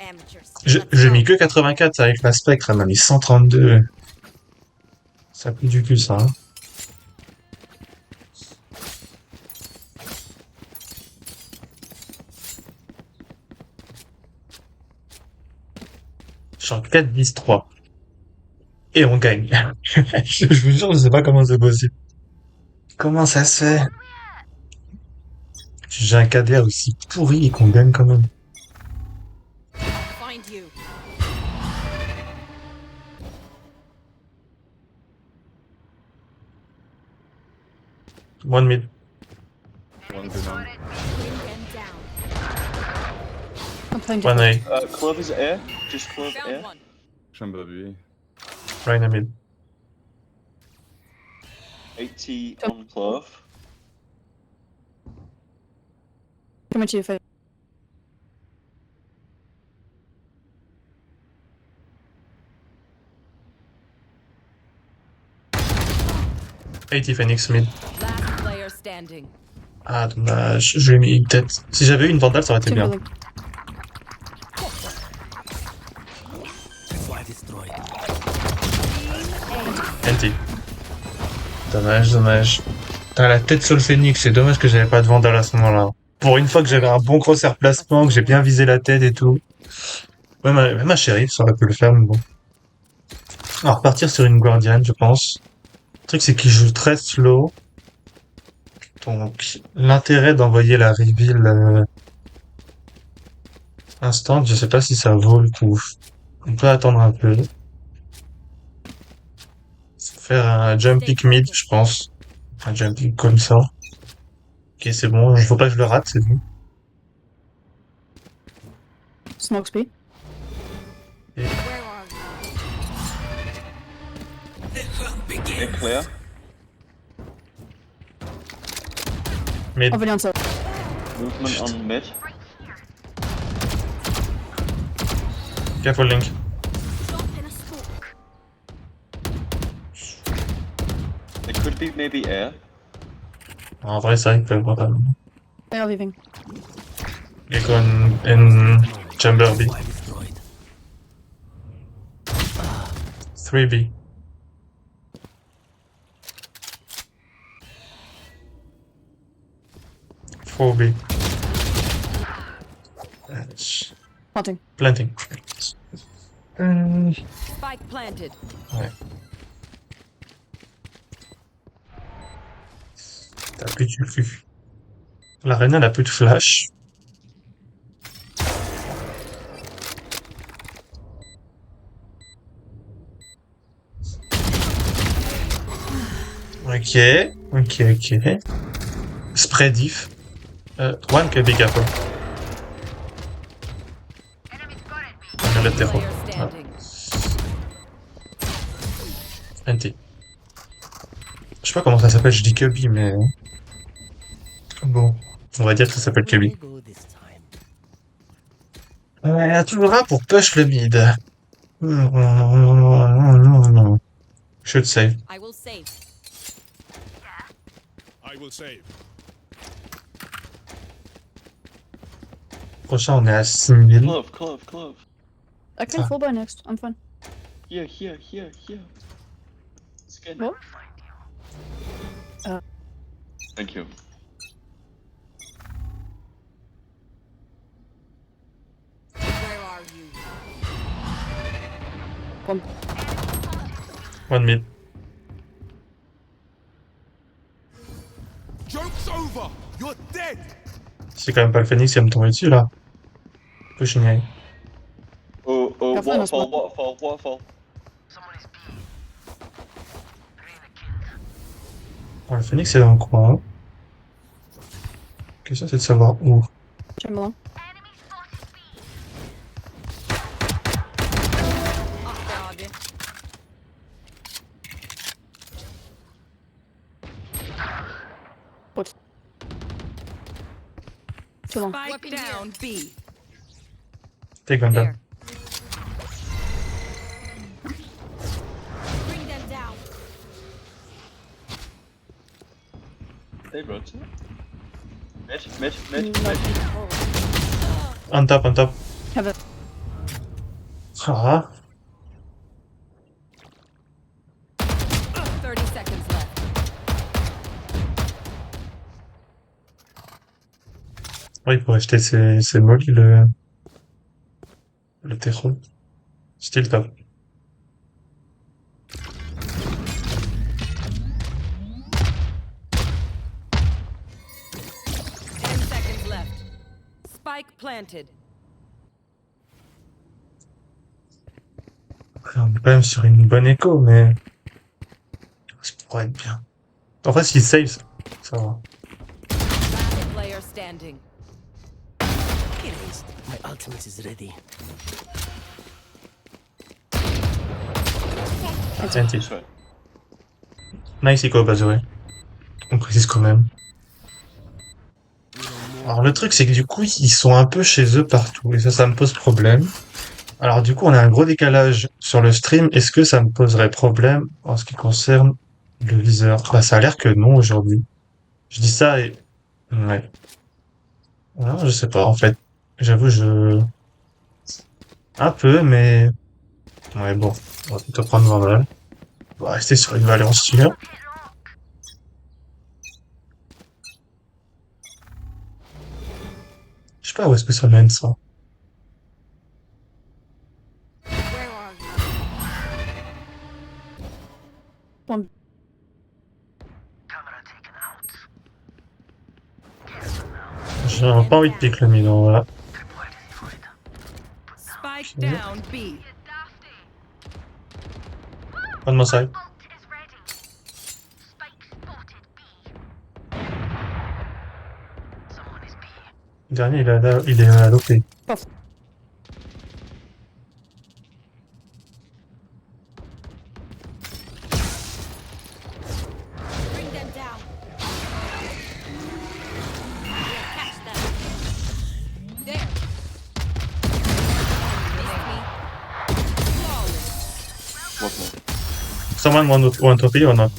amateurs. J'ai mis que 84 avec la Spectre, elle m'a mis 132. Ça pue du cul, ça. Hein. Je suis en 4-10-3. Et on gagne. Je vous jure, je sais pas comment c'est possible. Comment ça se fait? J'ai un KDA aussi pourri et qu'on gagne quand même. Find you. One mid. One below. Bring them down. I'm playing One different. A. Clove is air. Just Clove Found air. one. Chamber B. Right in mid. 80 on Clove. Coming to your face. AT Phoenix mid. Last player standing. Ah, dommage. Je lui ai mis une tête. Si j'avais eu une Vandal, ça aurait été bien. Timberlink. That's why I destroyed. NT. Dommage, dommage. T'as la tête sur le Phoenix, c'est dommage que j'avais pas de Vandal à ce moment-là. Pour une fois que j'avais un bon crosshair placement, que j'ai bien visé la tête et tout. Ouais, même ma shérif, ça aurait pu le faire, mais bon. On va repartir sur une Guardian, je pense. Le truc, c'est qu'il joue très slow. Donc, l'intérêt d'envoyer la reveal instant, je sais pas si ça vaut le coup. On peut attendre un peu. Faire un jump pick mid, je pense. Un jump pick comme ça. Ok, c'est bon. Il faut pas que je le rate, c'est bon. Smokes B. Where are you? Air clear. Mid. Over the outside. Movement on mid. Careful Link. It could be maybe air. En vrai, c'est vrai que They are leaving. Echo in Chamber B. I destroyed. 3B. Four B. Planting. Planting. Spike planted. Ouais. T'as plus de cul. L'arena n'a plus de flash. Ok, ok, ok. Spread diff. One can be careful. On a le terreau. Player standing. NT. Je sais pas comment ça s'appelle, je dis Kirby, mais... Bon, on va dire que ça s'appelle Kirby. Go this time. Ouais, toujours là pour push le mid. Should save. I will save. I will save. Prochain, on est à 6000. Clove, Clove, Clove. I can full buy next. I'm fine. Here, here, here, here. Skin. What? Thank you. Where are you? One. One mid. Joke's over! You're dead! C'est quand même pas le Phoenix qui va me tomber dessus là. Pushing A. Oh, Careful on the waterfall, spot. waterfall, waterfall. Ouais, le Phoenix c'est dans le coin. Hein. La question c'est de savoir où. Chamberlain. What? Too long. Spike down B. Take Vandal. There. Bring them down. They rotate. Mid. On top, on top. Heaven. Ah. 30 seconds left. Ouais, il pourrait jeter ses molles, le terreau. Still top. Seconds left. Spike planted. On est quand même sur une bonne écho, mais ça pourrait être bien. En fait, s'il save, ça va. Last player standing. It is. My ultimate is ready. Attentif. This way. Nice echo, by the way. On précise quand même. Alors le truc c'est que du coup ils sont un peu chez eux partout et ça me pose problème. Alors du coup on a un gros décalage sur le stream. Est-ce que ça me poserait problème en ce qui concerne le viseur? Bah ça a l'air que non aujourd'hui. Je dis ça et... Ouais. Non, je sais pas en fait. J'avoue un peu mais... Ouais bon. On va plutôt prendre Vandal. On va rester sur une valence sûre. Je sais pas où est-ce que ça mène ça. Where are you? One. J'ai pas envie de piquer le mid, voilà. Spike down B. On my side. Le dernier il est à l'OP. Bring them down. Catch them. There. Missed me. Flawless. What more? Someone want to be or not?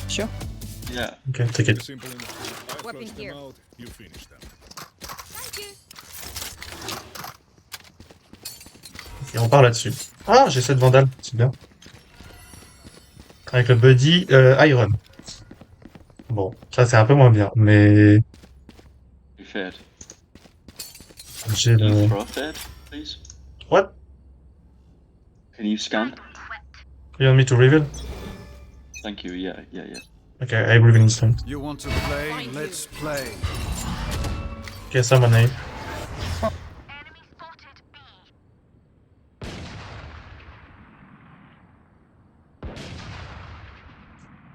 Sure. Yeah. Okay, take it. Simple enough. I Weapon flush here. them out, you finish them. Thank you. Et on part là-dessus. Ah, j'ai 7 Vandal, c'est bien. Avec le buddy Iron. Bon, ça c'est un peu moins bien, mais You fed. j'ai Can you le... throw fed, please? What? Can you scan? You want me to reveal? Thank you. Yeah. Okay, I reveal instant. You want to play? Let's play. Okay, someone A.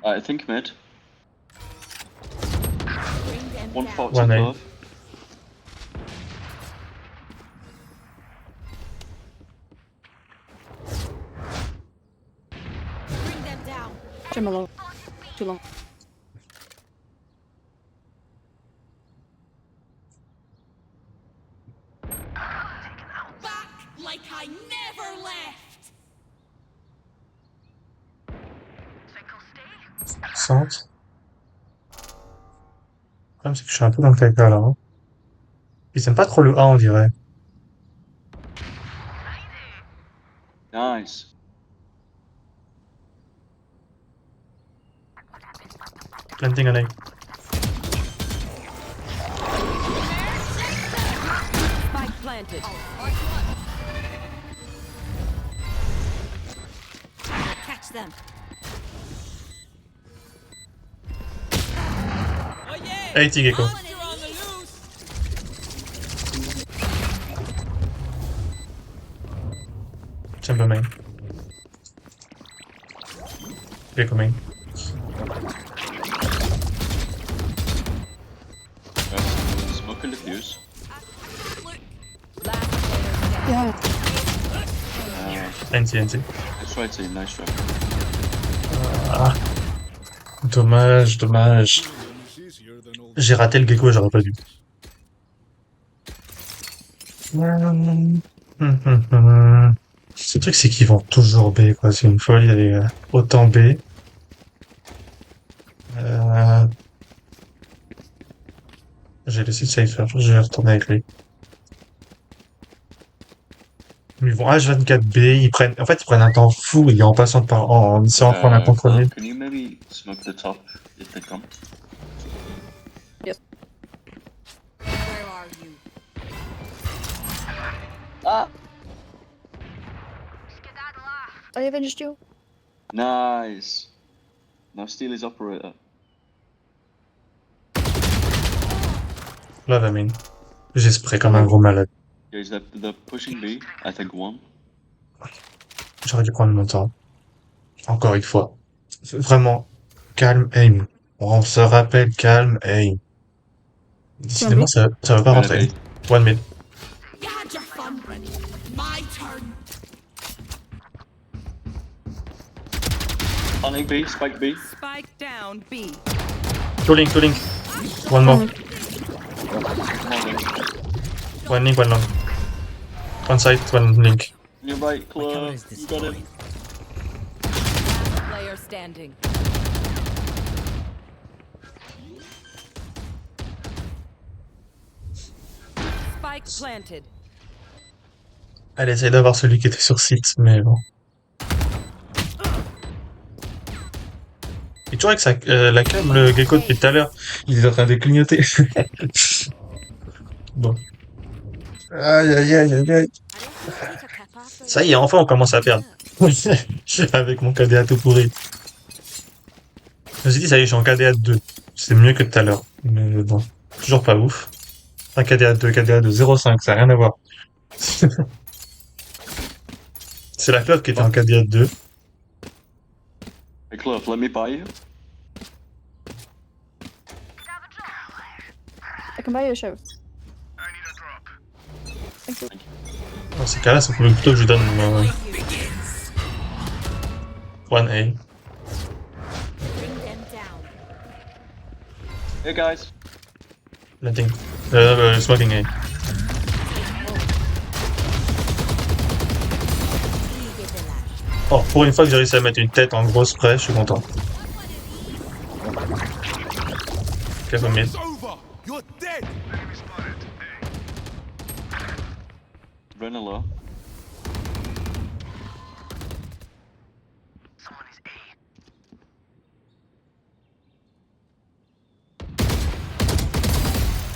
I think mid. Bring them 140 One A. above. Bring them down. Chamberlain. Too long. Back like I never left. 60. Le problème c'est que je suis un peu dans le caca là. Hein. Ils aiment pas trop le A on dirait. Nice. Planting an A. Spike planted. Watch them. Hey, Tigeko. Chamber main. Gecko main. Smoke and defuse. Last player standing. Yeah. NT, NT. Nice try, team. Nice try. Ah. Dommage, dommage. It's easier than all J'ai raté le gecko, j'aurais pas dû. Ce truc, c'est qu'ils vont toujours B, quoi. C'est une folie d'aller autant B. J'ai laissé Cypher, je vais retourner avec lui. Ils vont H24B, en fait, ils prennent un temps fou, en passant en essayant de prendre un contre mid. Can you maybe smoke the top if they come? Where are you? Ah! I avenged you. Nice. Now steal his operator. Là, la mine. J'ai spray comme un gros malade. Guys, they're pushing B. I think one. J'aurais dû prendre mon temps. Encore une fois. Vraiment, calme, aim. On se rappelle, calme, aim. Décidément, ça va pas rentrer. One mid. You had your fun, Brenny. My turn. Planning B, spike B. Spike down B. Two link. One more. One link, one long. One side, one link. You're right, My camera Claire. is You got it. destroyed. Last player standing. Spike planted. Elle essaie d'avoir celui qui était sur site, mais bon. Et toujours avec la cam, le gecko depuis tout à l'heure, il est en train de clignoter. Bon. Aïe. Ça y est, enfin on commence à perdre. Avec mon KDA tout pourri. Je me suis dit, ça y est, je suis en KDA 2. C'est mieux que tout à l'heure. Mais bon, toujours pas ouf. Un KDA 2, KDA 2, 0,5, ça n'a rien à voir. C'est la club qui était en KDA 2. Hey, Claire, let me buy you. I can buy you a show. Thank you. Dans ces cas-là, ça pourrait plutôt que je donne one A. Bring them down. Hey, guys. Planting. Smoking A. Oh, pour une fois que j'ai réussi à mettre une tête en gros spray, je suis content. Careful mid. It's over. You're dead. Renala.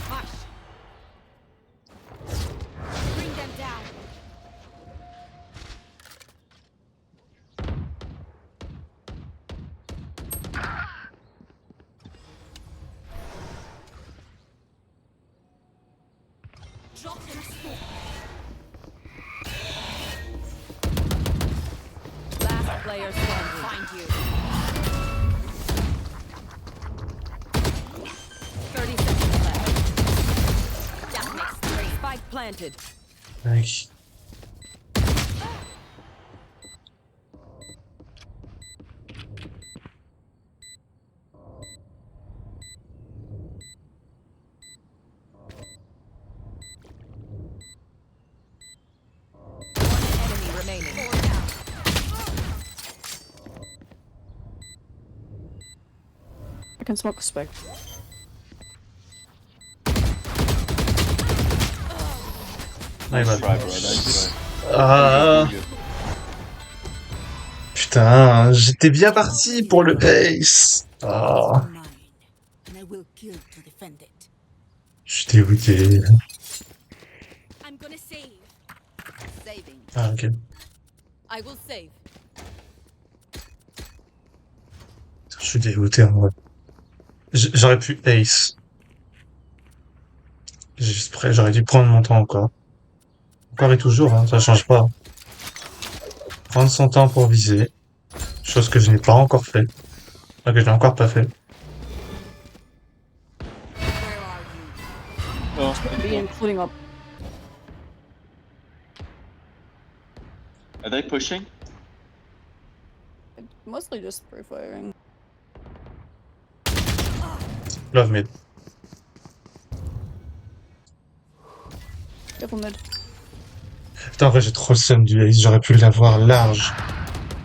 Hush. Bring them down. Drop in a smoke. Last player standing. Find you. 30 seconds left. That makes 3. Spike planted. Nice. Enemy remaining. I can smoke a spec. Ouais, Nice bah. try, bro. Nice try. Ah, putain, j'étais bien parti pour le ace. Ah, Mine, and I will kill to defend it. je suis dégoûté. I'm gonna save. Saving. Ah, ok. I will save. suis dégoûté, en vrai. J'aurais pu ace. J'aurais dû prendre mon temps encore. Encore et toujours, hein, ça change pas. Prendre son temps pour viser. Chose que je n'ai pas encore fait. Enfin, que je n'ai encore pas fait. Oh, Be including up. are they pushing? Mostly just spray firing. Love mid. Careful mid. Putain, en vrai, j'ai trop le seum du ace. J'aurais pu l'avoir large.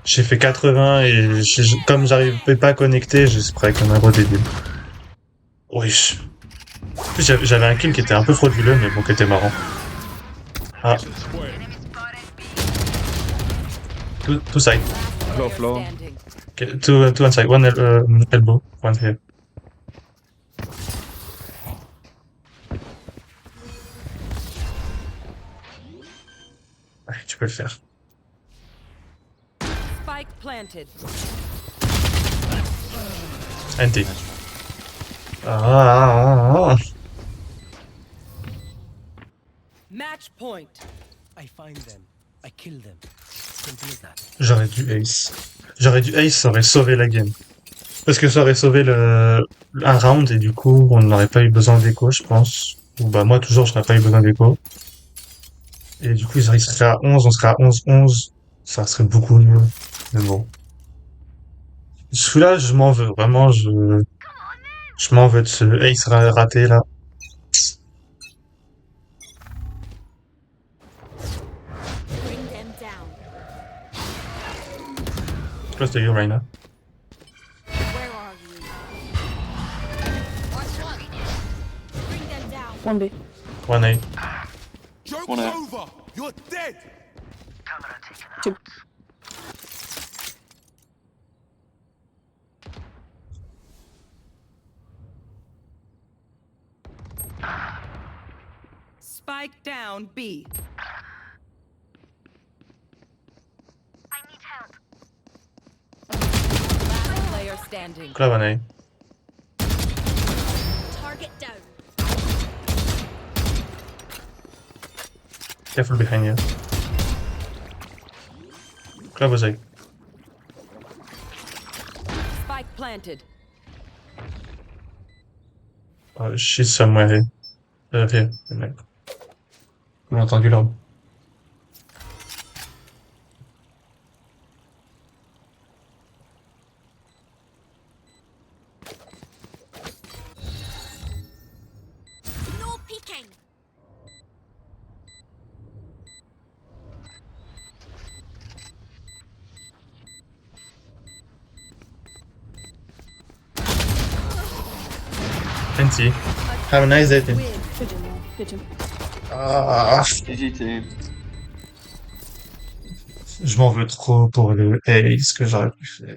J'ai fait 80 et comme j'arrivais pas à connecter, j'ai spray comme un gros débile. Wesh. En plus, j'avais un kill qui était un peu frauduleux, mais bon, qui était marrant. Ah, Square. two side. Floor, floor. Standing. Okay, two on side. One elbow, one here. Ouais, tu peux le faire. Spike planted. NT. Ah. Match point. I find them. I kill them. Simple as that. J'aurais dû ace. J'aurais dû ace, ça aurait sauvé la game. Parce que ça aurait sauvé un round et du coup, on n'aurait pas eu besoin d'écho, je pense. Ou bah, moi, toujours, je n'aurais pas eu besoin d'écho. Et du coup, ils seraient à 11, on serait à 11-11. Ça serait beaucoup mieux. Mais bon. Celui-là, je m'en veux. Vraiment, je m'en veux de ce ace raté, là. Bring them down. Close to you, Reina. Where are you? Bring them down. 1B. 1A. Joke's Wanna- over. You're dead. Two. Spike down B. Last player standing. Là, 1A. Target down. Careful behind you. Club was A. Spike planted. She's somewhere here. Here, le mec. On a entendu l'ordre. No peeking. NT. Have a nice day, team. Kitchen. Kitchen. Ah, GG team. je m'en veux trop pour le ace que j'aurais pu faire.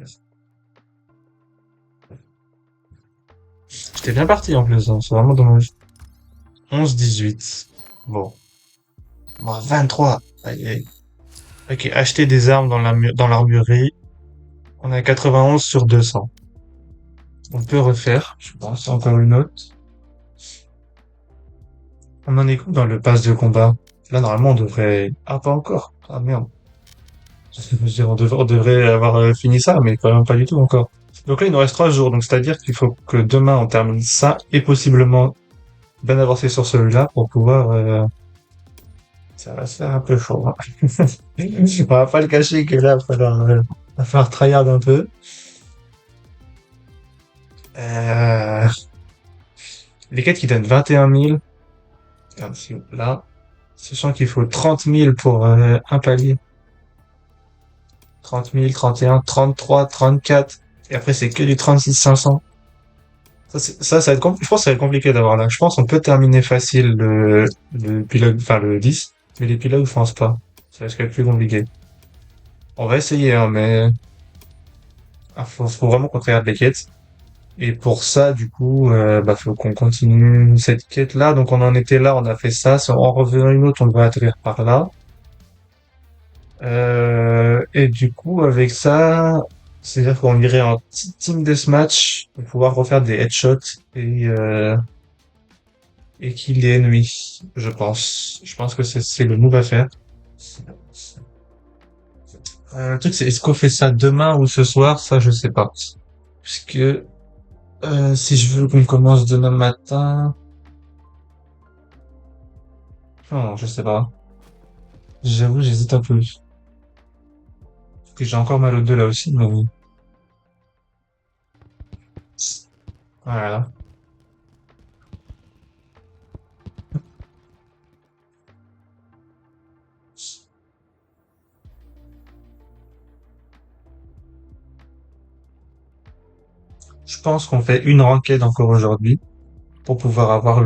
J'étais bien parti en plus, hein, c'est vraiment dommage. 11-18. Bon. Bon, 23. Aïe, aïe. Ok, acheter des armes dans l'armurerie. On a 91 sur 200. On peut refaire, je pense, encore une autre. On en est où dans le pass de combat? Là, normalement, on devrait... Ah, pas encore. Ah, merde. Je veux dire, on devrait avoir fini ça, mais quand même pas du tout encore. Donc là, il nous reste 3 jours, donc c'est-à-dire qu'il faut que demain, on termine ça, et possiblement bien avancer sur celui-là pour pouvoir... Ça va se faire un peu chaud, hein. On va pas le cacher que là, va falloir tryhard un peu. Les quêtes qui donnent 21 000. Regarde, là. Sachant qu'il faut 30 000 pour un palier. 30 000, 31, 33, 34. Et après, c'est que du 36 500. Ça va être je pense que ça va être compliqué d'avoir là. Je pense qu'on peut terminer facile le pilote, enfin le 10. Mais les pilotes, je pense pas. Ça va être plus compliqué. On va essayer, hein, mais... faut vraiment qu'on regarde les quêtes. Et pour ça, du coup, faut qu'on continue cette quête-là. Donc on en était là, on a fait ça. Si on en revient une autre, on devrait atterrir par là. Et du coup, avec ça, C'est-à-dire qu'on irait en team deathmatch pour pouvoir refaire des headshots et kill les ennemis, je pense. Je pense que c'est le move à faire. Le truc, c'est est-ce qu'on fait ça demain ou ce soir? Ça, je sais pas. Puisque si je veux qu'on commence demain matin, non, je sais pas. J'avoue, j'hésite un peu. Parce que j'ai encore mal au dos là aussi, mais voilà. Je pense qu'on fait une ranked encore aujourd'hui pour pouvoir avoir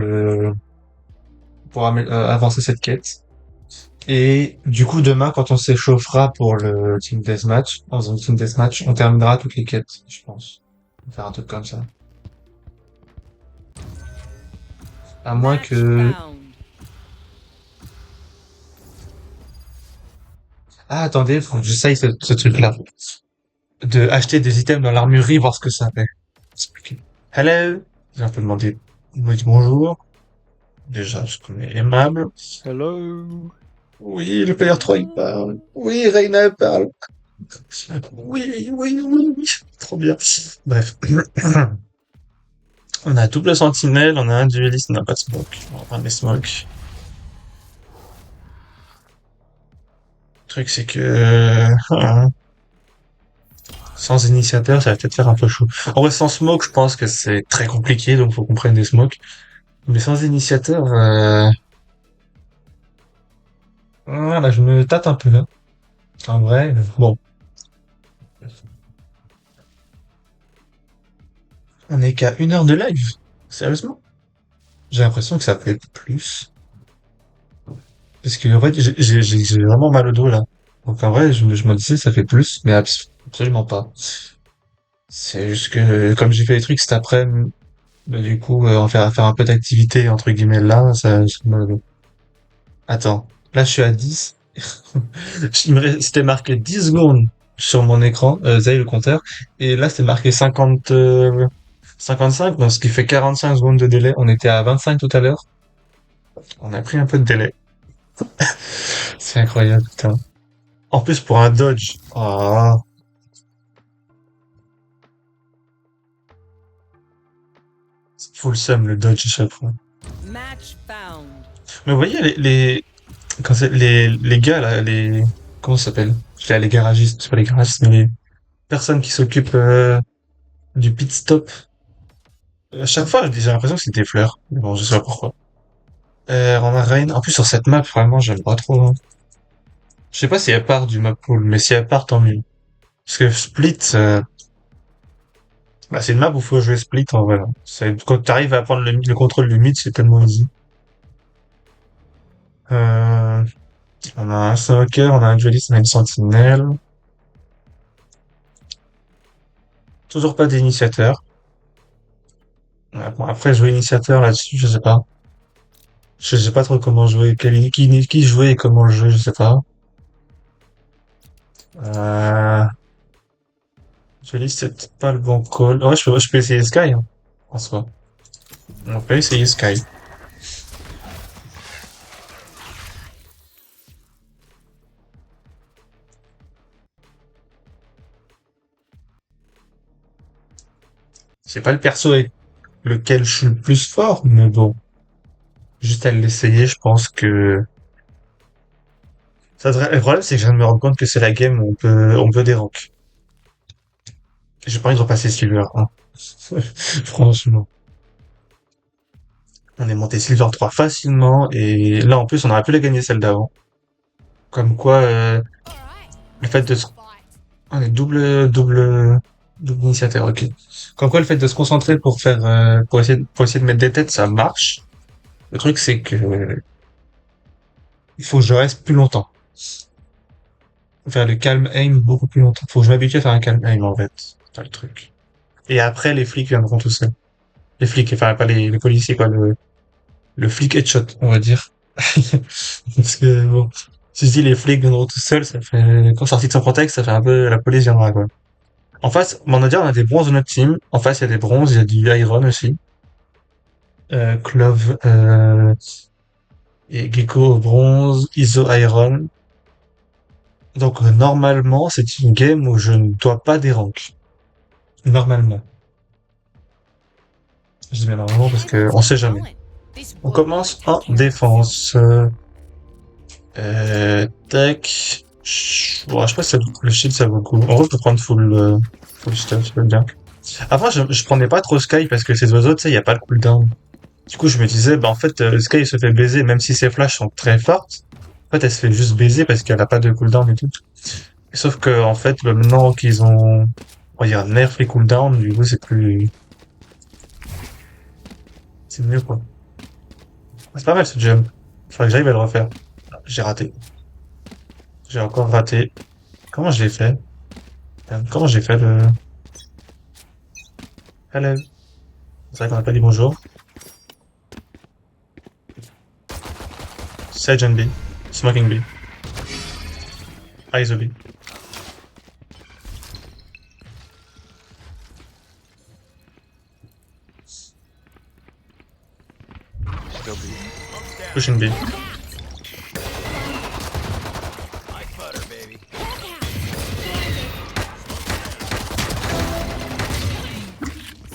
avancer cette quête. Et du coup, demain, quand on s'échauffera pour le Team Deathmatch, dans un Team Deathmatch, on terminera toutes les quêtes, je pense. On va faire un truc comme ça. À moins Match que... found. Ah, attendez, faut que j'essaye ce truc-là. De acheter des items dans l'armurerie, voir ce que ça fait. Ok. Hello! J'ai un peu demandé. Il m'a dit bonjour. Déjà, je connais aimable. Hello. Oui, le player 3, il parle. Oui, Reina, elle parle. Oui, oui, oui, oui. Trop bien. Bref. On a double sentinelle, on a un dueliste, on n'a pas de smoke. On va prendre des smokes. Le truc, c'est que, sans initiateur, ça va peut-être faire un peu chaud. En vrai, sans smoke, je pense que c'est très compliqué, donc faut qu'on prenne des smokes. Mais sans initiateur, voilà, je me tâte un peu, là. En vrai, bon. On est qu'à 1 heure de live. Sérieusement? J'ai l'impression que ça peut être plus. Parce que, en fait, j'ai vraiment mal au dos, là. Donc, en vrai, je me disais, ça fait plus, mais absolument pas. C'est juste que, comme j'ai fait les trucs cet après-midi, bah, du coup, en faire un peu d'activité, entre guillemets, là, ça me... Attends. Là, je suis à 10. C'était marqué 10 secondes sur mon écran, vous avez le compteur. Et là, c'était marqué 55, donc ce qui fait 45 secondes de délai. On était à 25 tout à l'heure. On a pris un peu de délai. C'est incroyable, putain. En plus, pour un dodge. Ah, c'est full seum, le dodge à chaque fois. Match found. Mais vous voyez, quand c'est les gars, là, comment ça s'appelle? Je dis les garagistes, c'est pas les garagistes, mais les personnes qui s'occupent, du pit stop. À chaque fois, j'ai l'impression que c'est des fleurs. Mais bon, je sais pas pourquoi. On a Rain. En plus, sur cette map, vraiment, j'aime pas trop, hein. Je sais pas si elle part du map pool, mais si elle part, tant mieux. Parce que Split, bah, c'est une map où faut jouer Split, en vrai, hein. Quand t'arrives à prendre le contrôle du mid, c'est tellement easy. Euh, on a un smoker, on a un dueliste, on a une sentinelle. Toujours pas d'initiateur. Ouais, bon, après, jouer initiateur là-dessus, je sais pas. Je sais pas trop comment jouer, qui jouer et comment le jouer, je sais pas. Euh, dueliste, c'est peut-être pas le bon call. Ouais, je peux essayer Sky, hein, en soi. On peut essayer Sky. C'est pas le perso avec lequel je suis le plus fort, mais bon. Juste à l'essayer, je pense que le problème, c'est que je viens de me rendre compte que c'est la game où on peut des ranks. J'ai pas envie de repasser Silver 1. Franchement. On est monté Silver 3 facilement, et là, en plus, on aurait pu la gagner celle d'avant. Comme quoi, le fait de se... On est double initiateur, ok. Comme quoi, le fait de se concentrer pour pour essayer de mettre des têtes, ça marche. Le truc, c'est que, il faut que je reste plus longtemps. Faire le calm aim beaucoup plus longtemps. Faut que je m'habitue à faire un calm aim, en fait. C'est le truc. Et après, les flics viendront tout seuls. Les flics, enfin, pas les policiers, quoi, le flic headshot, on va dire. Parce que, bon, si je dis les flics viendront tout seuls, ça fait, quand sorti de son contexte, ça fait un peu, la police viendra, quoi. En face, on a dit on a des bronzes de notre team. En face, il y a des bronzes, il y a du iron aussi. Clove et Gecko au bronze, Iso iron. Donc normalement, c'est une game où je ne dois pas des ranks. Normalement. Je dis bien normalement parce que on sait jamais. On commence en défense. Tac. Bon, je sais pas si le shield ça vaut le coup. En vrai, je peux prendre full stuff, ça va bien. Avant, je prenais pas trop Sky parce que ces oiseaux, tu sais, y a pas le cooldown. Du coup, je me disais, bah en fait, Sky se fait baiser, même si ses flashs sont très fortes. En fait, elle se fait juste baiser parce qu'elle a pas de cooldown et tout. Sauf que, en fait, maintenant qu'ils ont, on va dire, nerf les cooldowns, du coup, c'est mieux, quoi. C'est pas mal, ce jump. Faudrait que j'arrive à le refaire. Ah, j'ai raté. J'ai encore raté. Comment je l'ai fait? Comment j'ai fait le... Hello. C'est vrai qu'on n'a pas dit bonjour. Sage and B. Smoking B. Eyes B. Still B. Pushing B.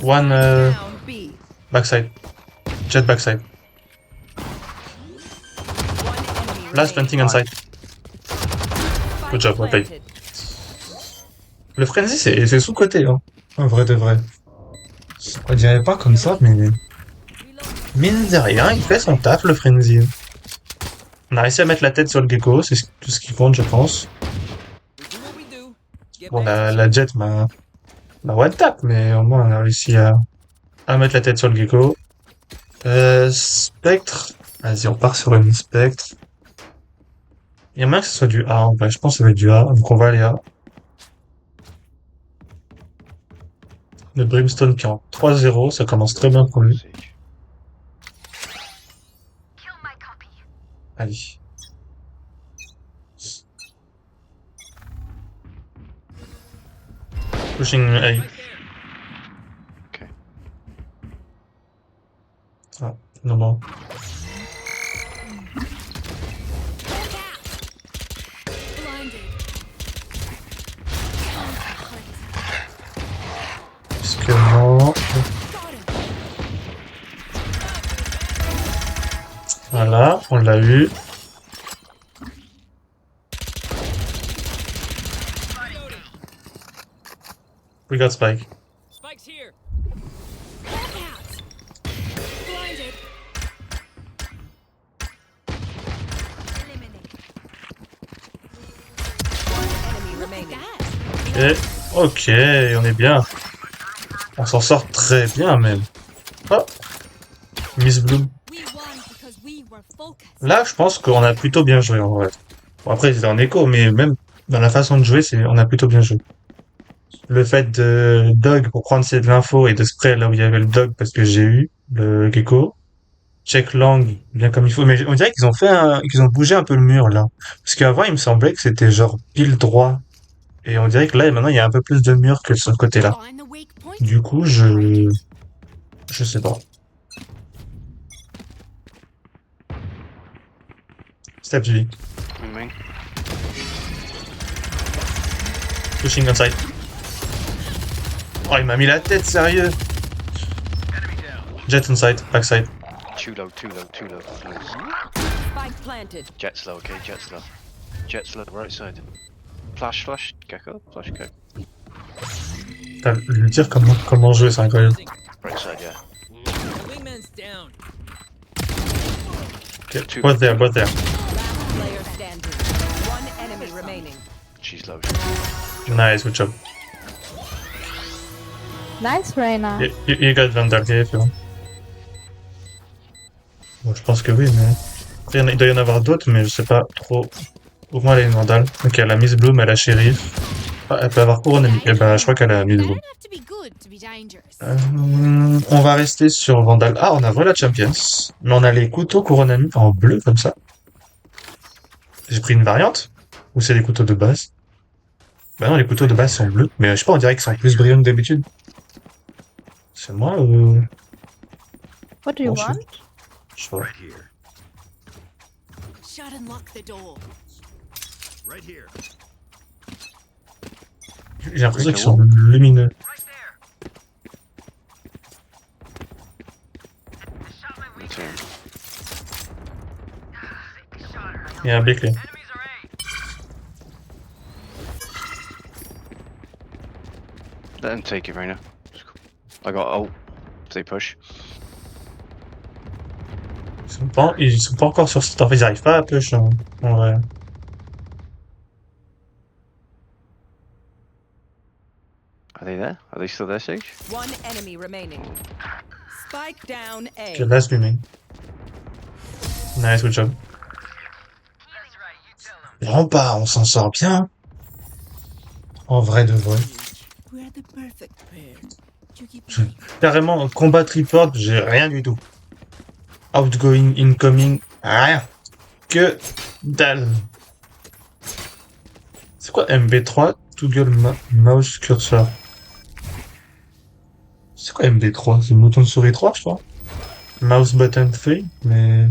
One Down B. backside. Jet backside. One enemy Last planting on remaining. side. Good job, well played. Planted. Le frenzy, c'est sous-côté, hein. En vrai de vrai. On dirait pas comme ça, mais... Mine de rien, il fait son taf, le frenzy. On a réussi à mettre la tête sur le gecko, c'est tout ce qui compte, je pense. Bon, la jet m'a one tap, mais au moins on a réussi à mettre la tête sur le gecko. Spectre. Vas-y, on part sur une spectre. Il y a moyen que ce soit du A, en vrai. Je pense que ça va être du A, donc on va aller A. Le Brimstone qui est en 3-0, ça commence très bien pour lui. Siege. Allez. Pushing A. Okay. Ah, non, non. Est-ce que non? Voilà, on l'a eu. We got Spike. Spike's here. Enemy remaining. Et, ok, on est bien. On s'en sort très bien, même. Oh, Miss Bloom. Là, je pense qu'on a plutôt bien joué, en vrai. Bon, après, c'était en écho, mais même dans la façon de jouer, on a plutôt bien joué. Le fait de dog pour prendre de l'info et de spray là où il y avait le dog parce que j'ai eu le gecko. Check lang, bien comme il faut. Mais on dirait qu'ils ont bougé un peu le mur, là. Parce qu'avant, il me semblait que c'était genre pile droit. Et on dirait que là, maintenant, il y a un peu plus de mur que de ce côté-là. Du coup, je sais pas. Step G. Moving. Pushing inside. Oh, il m'a mis la tête, sérieux. Jet inside, backside. Too low, too low, too low. Please. Spike planted. Jet slow, okay, jet slow. Jet slow, right side. Flash, flash, gecko, flash, gecko. Putain, lui dire comment jouer, c'est incroyable. Right side, yeah. Wingman's down. Okay, both there. Last player standing. One enemy remaining. She's low. Nice, good job. Nice, Reyna. You got Vandal here if you want. Bon, je pense que oui, mais... Après, il doit y en avoir d'autres, mais je sais pas trop. Au moins, elle a une Vandal. Ok, elle a Miss Bloom, elle a Sheriff. Ah, elle peut avoir Couronne. Eh ben, je crois qu'elle a Miss Bloom. On va rester sur Vandal. Ah, on a voilà Champions. Mais on a les couteaux Couronne en bleu, comme ça. J'ai pris une variante. Ou c'est les couteaux de base? Bah non, les couteaux de base sont bleus, mais je sais pas, on dirait qu'ils sont plus brillants que d'habitude. C'est moi ou... What do you Non, je sais- want? je sais pas. Shut and lock the door. J'ai l'impression qu'ils sont lumineux. Me too. Il y a un bec là. Let him take it, Reyna. I got ult. If they push. Ils sont pas encore sur cette... En fait, ils arrivent pas à push, hein, en vrai. Are they there? Are they still there, Sage? One enemy remaining. Spike down Je A. laisse lui, mec. Nice, good job. Vraiment pas, on s'en sort bien. En vrai de vrai. We're the perfect pair. You keep Carrément, combat report, j'ai rien du tout. Outgoing, incoming, rien. Que dalle. C'est quoi MB3? Toggle mouse cursor. C'est quoi MB3? C'est le bouton de souris 3, je crois. Mouse button 3, mais...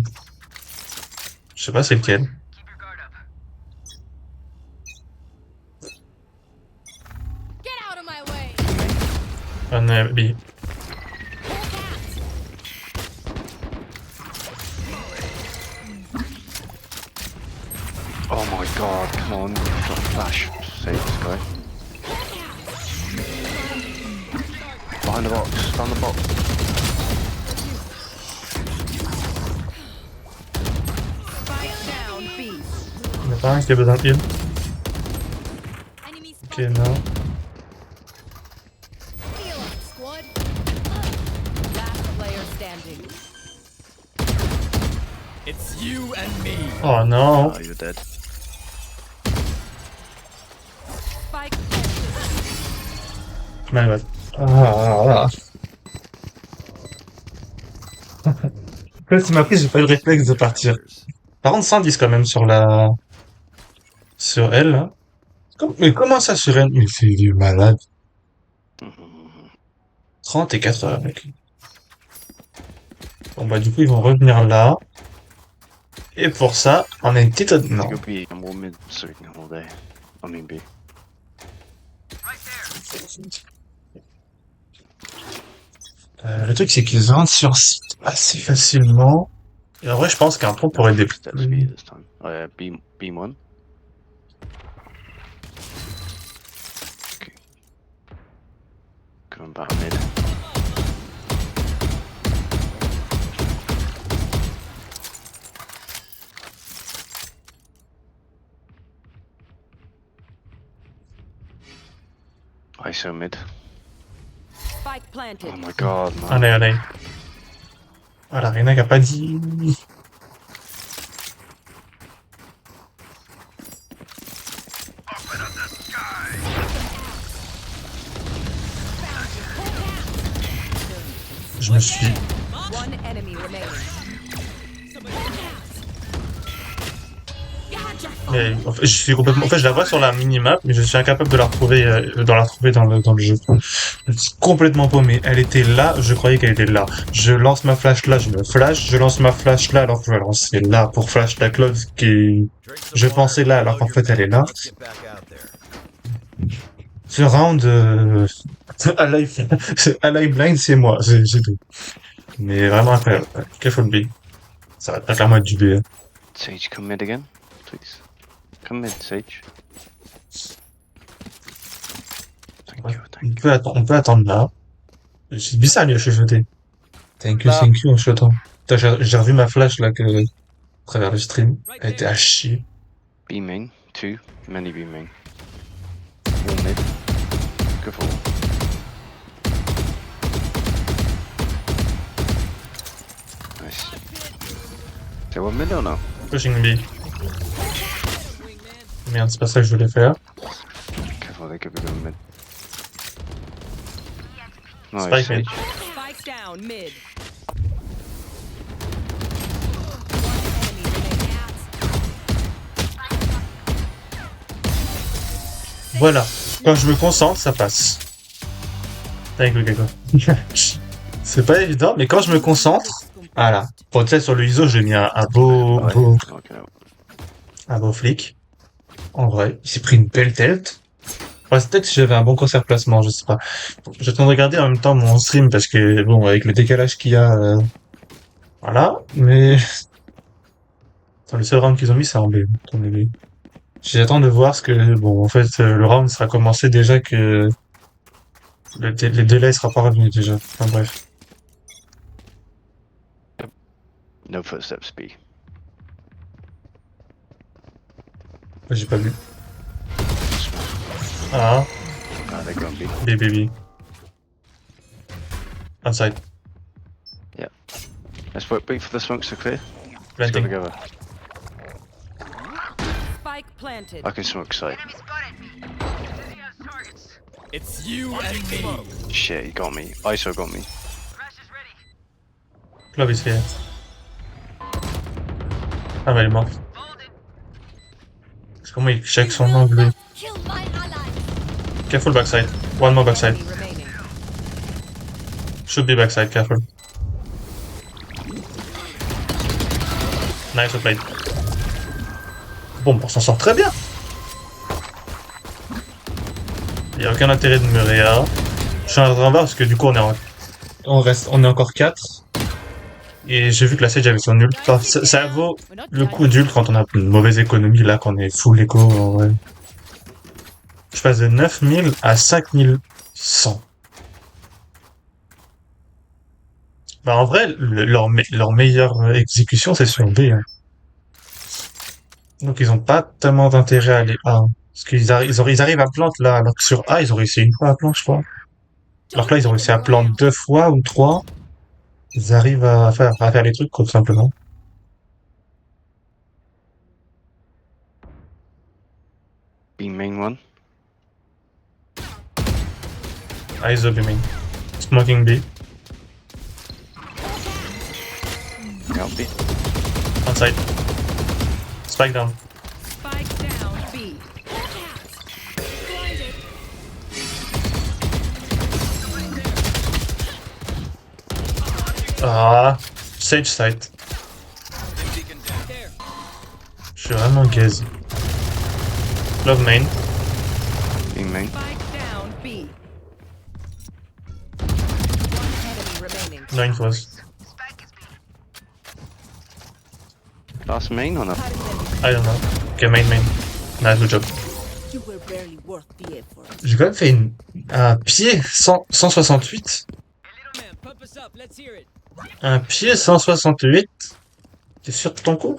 Je sais pas c'est lequel. get out of my way. Un B. Oh my god, come on. Got flash. Save this guy. Behind the box. Behind the box. Spike down B. Il y en a pas un qui a besoin de heal. Enemy Ok, spotted. non. Heal up, squad. Last player standing. It's you and me. Oh non. Oh, you're dead. Spike My bad. Ah. Quand il m'a pris, j'ai pas eu le réflexe de partir. Par contre, 110 quand même sur la... Sur elle, là. Mais comment ça sur elle? Mais c'est du malade. 30 et 4 heures, mec. Bon bah du coup, ils vont revenir là. Et pour ça, on a une petite... Non. Go B and we'll mid soon all day. I mean B. Le truc, c'est qu'ils rentrent sur site assez facilement. Et en vrai, je pense qu'un pont pourrait Let's B déployer. this time. Oh yeah, B1. Okay. Going back mid. ISO mid. Spike planted. Oh my god, man. Allez, allez. Ah, la Reyna qui a pas dit... Je me suis... One enemy remaining. Mais, en fait, je suis complètement... En fait, je la vois sur la minimap, mais je suis incapable de la retrouver, dans le jeu. Je suis complètement paumé. Elle était là, je croyais qu'elle était là. Je lance ma flash là, je me flash. Je lance ma flash là, alors que je vais lancer là pour flash la Claude qui... Je pensais là, alors qu'en fait, elle est là. Ce round, Alive Blind, c'est moi, c'est tout. Mais vraiment incroyable. Careful B. Ça va pas clairement être du B. Hein. Sage, come mid again, please. Come mid, Sage. Thank you, thank you. On peut attendre là. C'est bizarre, lui, à chuchoter. Thank you, en chuchotant. Putain, j'ai revu ma flash, là, à travers le stream. Elle était à chier. B main, 2, many B main. All mid. Go for all. Nice. C'est one mid or no? Pushing B. Merde, c'est pas ça que je voulais faire. Careful, they could be going mid. Nice, Spike mid. Sage. Spike down mid. Voilà. Quand je me concentre, ça passe. Avec le gecko. C'est pas évident, mais quand je me concentre, voilà. Bon, tu sais, sur le ISO, j'ai mis un beau, Ouais, beau, ok. un beau flic. En vrai, il s'est pris une belle tête. Ouais, c'est peut-être si j'avais un bon concert placement, je sais pas. J'attends de regarder en même temps mon stream parce que, bon, avec le décalage qu'il y a, voilà. Mais, attends, le seul round qu'ils ont mis, c'est en B. Attendez. J'attends de voir ce que, bon, en fait, le round sera commencé déjà que les délais sera pas revenu déjà. Enfin, bref. No footsteps, B. J'ai pas vu. Ah, Ah, they're going B. B, B, B. Outside. Let's wait for the smokes to clear. Let's go Planting. together. Spike planted. I can smoke side. It's you and me. Shit, he got me. ISO got me. Club is here. Ah bah il est mort. C'est comment il check son angle. Kill my ally. Careful backside. One more backside. Enemy remaining. Should be backside, careful. Nice play. Bon, on s'en sort très bien. Il n'y a aucun intérêt de me réa. Je suis en train de voir parce que du coup on est encore 4. Et j'ai vu que la Sage avait son ult. Enfin, ça vaut le coup d'ult quand on a une mauvaise économie, là, quand on est full éco, en vrai. Je passe de 9000 à 5100. Bah, en vrai, leur meilleure exécution, c'est sur B. Hein. Donc, ils ont pas tellement d'intérêt à aller A. Parce ils arrivent à plante, là, alors que sur A, ils ont réussi une fois à plante, je crois. Alors que là, ils ont réussi à plante 2 fois ou 3. Ils arrivent à faire les trucs, quoi, tout simplement. B main one. Eyes up, main. Smoking B. Out B. Outside. Spike down. Spike down. B. Blinded. Ah, Sage side. Je suis vraiment gaze. Love main. B main. Spike down. B. One enemy remaining. No infos. Last main or not? I don't know. Ok, main. Nice, good job. You were barely worth the effort. J'ai quand même fait un pied 168. Man, pump us up. Let's hear it. Un pied 168. T'es sûr de ton coup?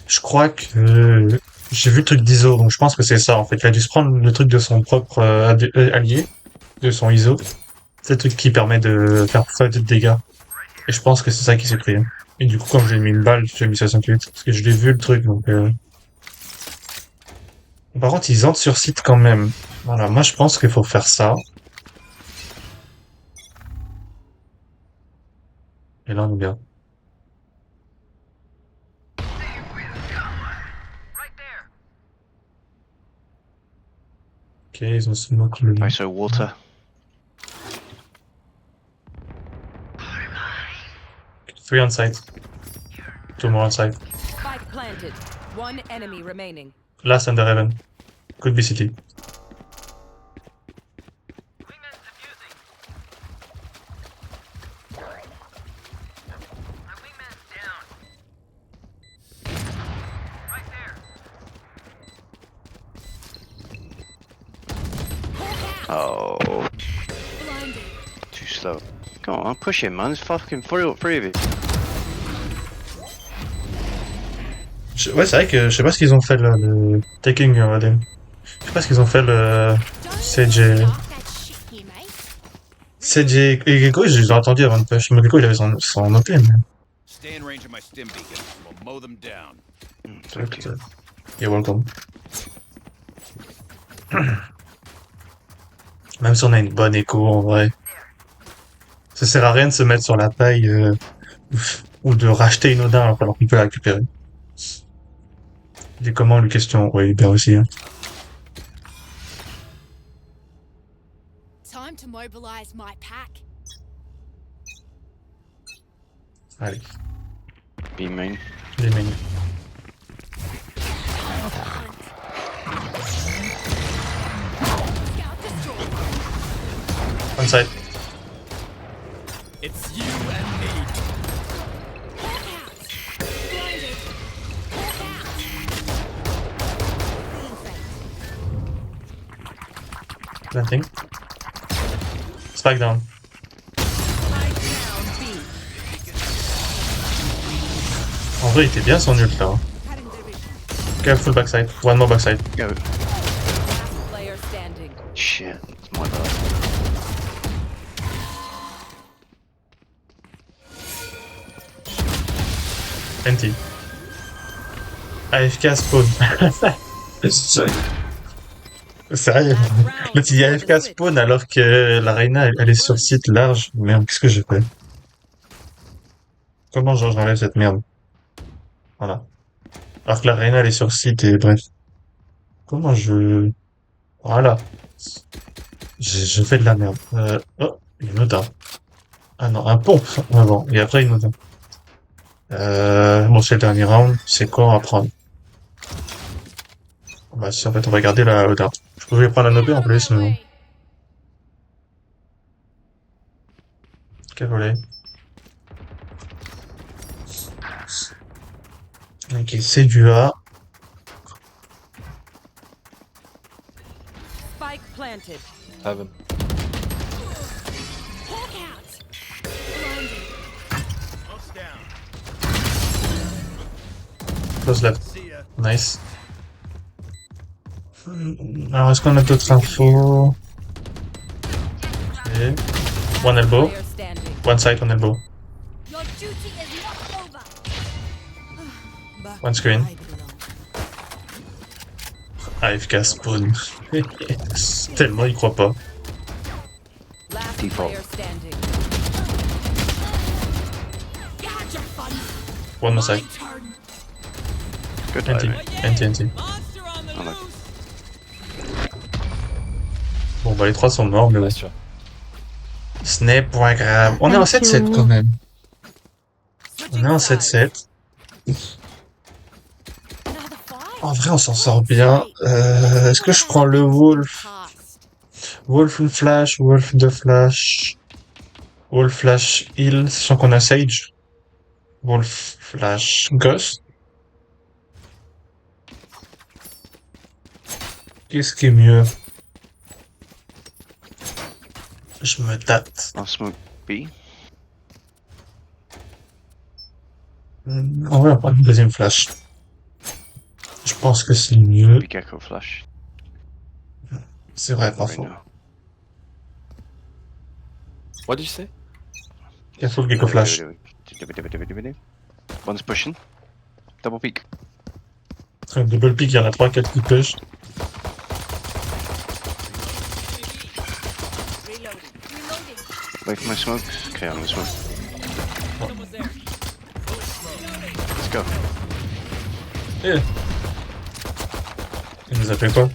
Je crois que j'ai vu le truc d'ISO, donc je pense que c'est ça en fait. Il a dû se prendre le truc de son propre allié, de son ISO. C'est le truc qui permet de faire plus de dégâts. Et je pense que c'est ça qui s'est pris. Et du coup, quand j'ai mis une balle, j'ai mis 68. Parce que je l'ai vu le truc, donc... Par contre, ils entrent sur site quand même. Voilà, moi je pense qu'il faut faire ça. Et là, on est bien. Ok, ils ont smoke le... ISO water. 3 on site. 2 more on site. Spike planted. One enemy remaining. Last under heaven. Could be city. Oh. Too slow. Come on, push him, man. There's fucking three of you. Ouais, c'est vrai que je sais pas ce qu'ils ont fait là, le taking Raden. Je sais pas ce qu'ils ont fait le CJ. CJ et Gecko, je les ai entendus avant de push. Mais Gecko, il avait son OP, mais... Stay in range of my stim beacon. We'll mow them down. Thank you. You're welcome. Même si on a une bonne écho, en vrai. Ça sert à rien de se mettre sur la paille ou de racheter une Odin alors qu'on peut la récupérer. Il est comment, lui, question? Ouais, il est bien aussi. Hein. mobilize my pack. Allez, B main. les menus. Scout destroyed. One side. It's you and me. Hawk out. Blinded. Hawk out. Being fake. Planting. Spike down. Spike down B. En vrai, il était bien son ult là. Hein. Cutting their vision. Careful backside. One more backside. Go. Last player standing. Shit. It's my bad. Empty. AFK spawn. Sérieux. L'autre il dit AFK spawn alors que la Reina elle est sur site large. Merde, qu'est-ce que j'ai fait? Comment j'enlève cette merde? Voilà. Alors que la Reina elle est sur site et bref. Comment je... Voilà. Je fais de la merde. Oh, une Oda. Ah non, un pompe avant. Et après une Oda. Bon, c'est le dernier round. C'est quoi on va prendre? Bah si, en fait, on va garder la Oda. Je pouvais prendre la Nobé en plus, mais bon. Quel volet? Ok, c'est du A. Spike planted. Heaven. Hawk out. Blinded. Close left. Nice. Alors, est-ce qu'on a d'autres infos? Ok. One elbow. Player standing. One side, one elbow. Your duty is not over. Back One screen. where I belong. AFK spawn. Tellement il croit pas. Last Default. player standing. You had your fun. One more side. My turn. Good Anti. timing. Anti. Monster on the Oh, no. loose. Bon, bah les trois sont morts, mais bon. Nice try. Ce n'est point grave. On est en 7-7 quand même. On est en 7-7. Another fight. En vrai, on s'en sort bien. Est-ce que je prends le Wolf? Past. Wolf Flash, Wolf de Flash. Wolf Flash Heal, sachant qu'on a Sage. Wolf Flash Ghost. Qu'est-ce qui est mieux? Je me tâte. I'll smoke B. On va prendre une deuxième flash. Je pense que c'est mieux. B gecko flash. C'est vrai, pas Right faux. now. What did you say? Careful Gecko Flash. One's pushing. Double peek. Double pick, il y en a 3-4 qui push. Reloading. Reloading. Wait for my smokes. Okay, I'm gonna smoke. Someone's there. Let's go. Eh. Il nous a fait quoi?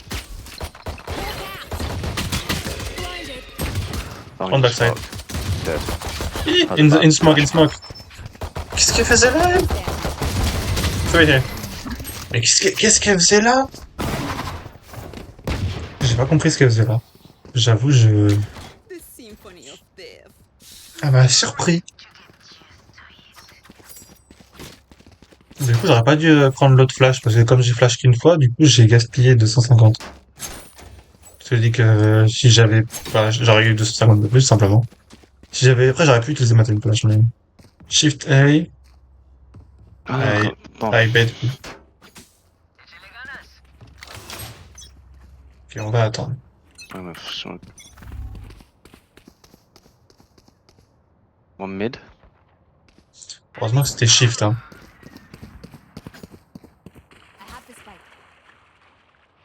Blinded. Oh, On backside. Dead. In smoke, in smoke. Qu'est-ce qu'elle faisait là, elle? Sorry here. Mais qu'est-ce qu'elle faisait là? J'ai pas compris ce qu'elle faisait là. J'avoue, The symphony of death. elle m'a surpris. Du coup, j'aurais pas dû prendre l'autre flash, parce que comme j'ai flash qu'une fois, du coup, j'ai gaspillé 250. Je te dis que si j'avais... Bah, j'aurais eu 250 de plus, simplement. Si j'avais... Après, j'aurais pu utiliser ma time flash, mais... Shift A, Oh, bomb. I bet. Ok, on va attendre. I'm gonna smoke. One mid. Heureusement que c'était Shift, hein. I have the spike.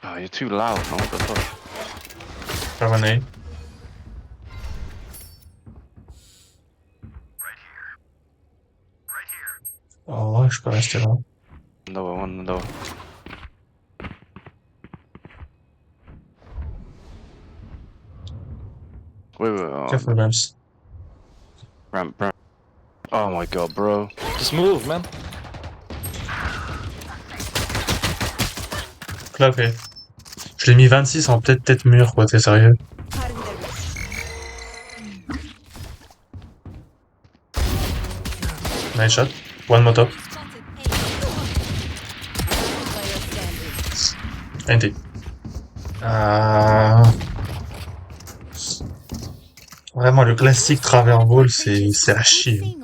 Oh, you're too loud, man. What the fuck? Pas one A. Oh, ouais, je peux rester là. Lower one, lower. Wait, Careful, Rams. ramp. Oh my god, bro. Just move, man. Là, ok. Je l'ai mis 26 en tête mur, quoi, t'es sérieux? Nice shot. One more top. NT. Vraiment, le classique travers wall, c'est à chier.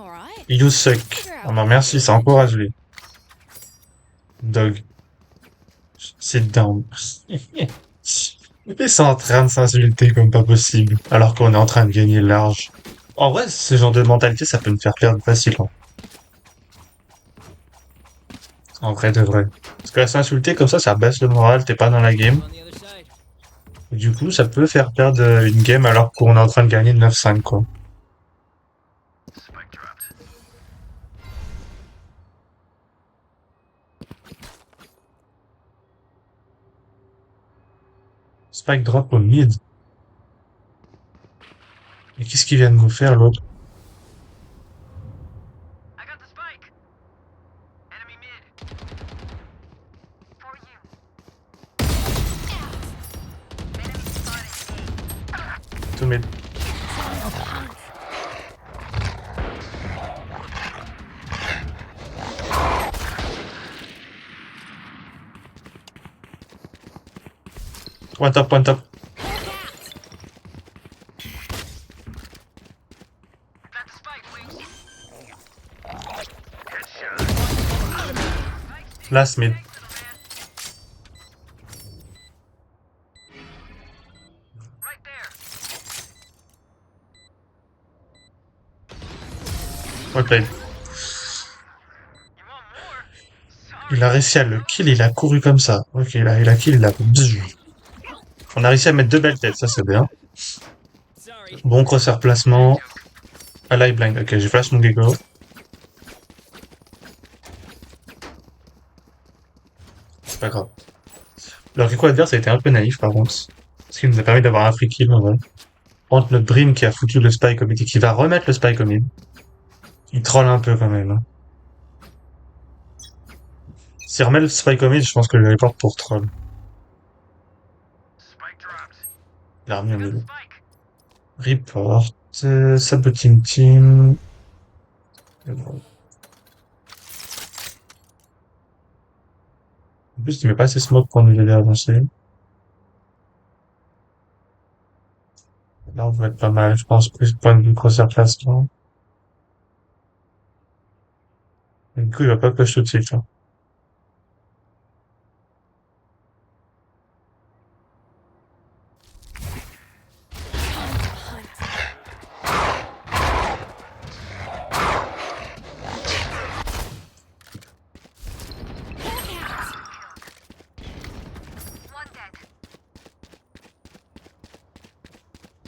You suck. Oh non, merci, ça encourage lui. Dog. Sit down. Ils sont en train de s'insulter comme pas possible, alors qu'on est en train de gagner large. En vrai, ce genre de mentalité, ça peut me faire perdre facilement. En vrai de vrai. Parce que s'insulter comme ça baisse le moral, t'es pas dans la game. Et du coup, ça peut faire perdre une game alors qu'on est en train de gagner 9-5, quoi. Spike drop au mid. Et qu'est-ce qu'il vient de nous faire, l'autre? Tout mid. One top, one top. Last mid. Well played. Il a réussi à le kill, il a couru comme ça. Ok, il a kill, il a... Bzzz. On a réussi à mettre 2 belles têtes, ça c'est bien. Bon crosshair placement. Ally blind, ok, j'ai flash mon gecko. C'est pas grave. Le gecko adverse a été un peu naïf par contre. Ce qui nous a permis d'avoir un free kill en vrai. Entre le Brim qui a foutu le spike au mid et qui va remettre le spike au mid. Il troll un peu quand même. Hein. S'il remet le spike au mid, je pense que je le reporte pour troll. Il a remis au milieu. Report. Saboting team. En plus, il met pas assez smoke pour nous aider à avancer. Là, on va être pas mal, je pense, plus point de vue crosshair placement. Et du coup, il va pas push tout de suite. Hein.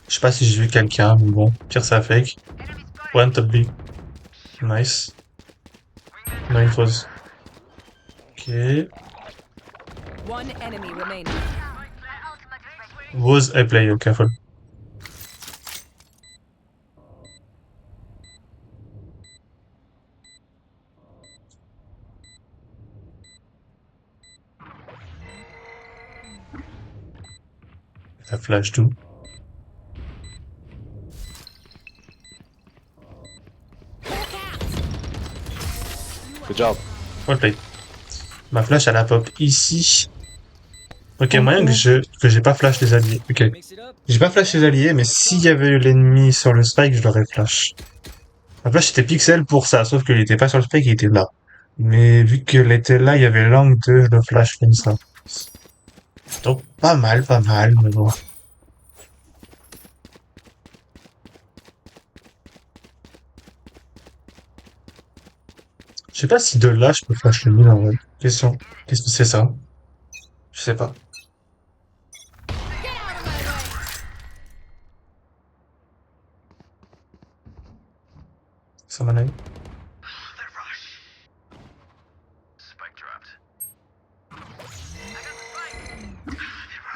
Je sais pas si j'ai vu quelqu'un, mais bon, pire ça fake. One top B. Nice. No infos. Ok. One enemy remaining. Was I play, careful. I flash too. Good job. Well played. Ma flash, elle a pop ici. Ok, moyen que j'ai pas flash les alliés. Ok. J'ai pas flash les alliés, mais s'il y avait eu l'ennemi sur le spike, je l'aurais flash. Ma flash était pixel pour ça, sauf qu'il était pas sur le spike, il était là. Mais vu qu'elle était là, il y avait l'angle de je le flash comme ça. Donc pas mal, mais bon. Je sais pas si de là je peux flash le mid en vrai. Question. Qu'est-ce que c'est ça? Je sais pas. Ça m'a l'air.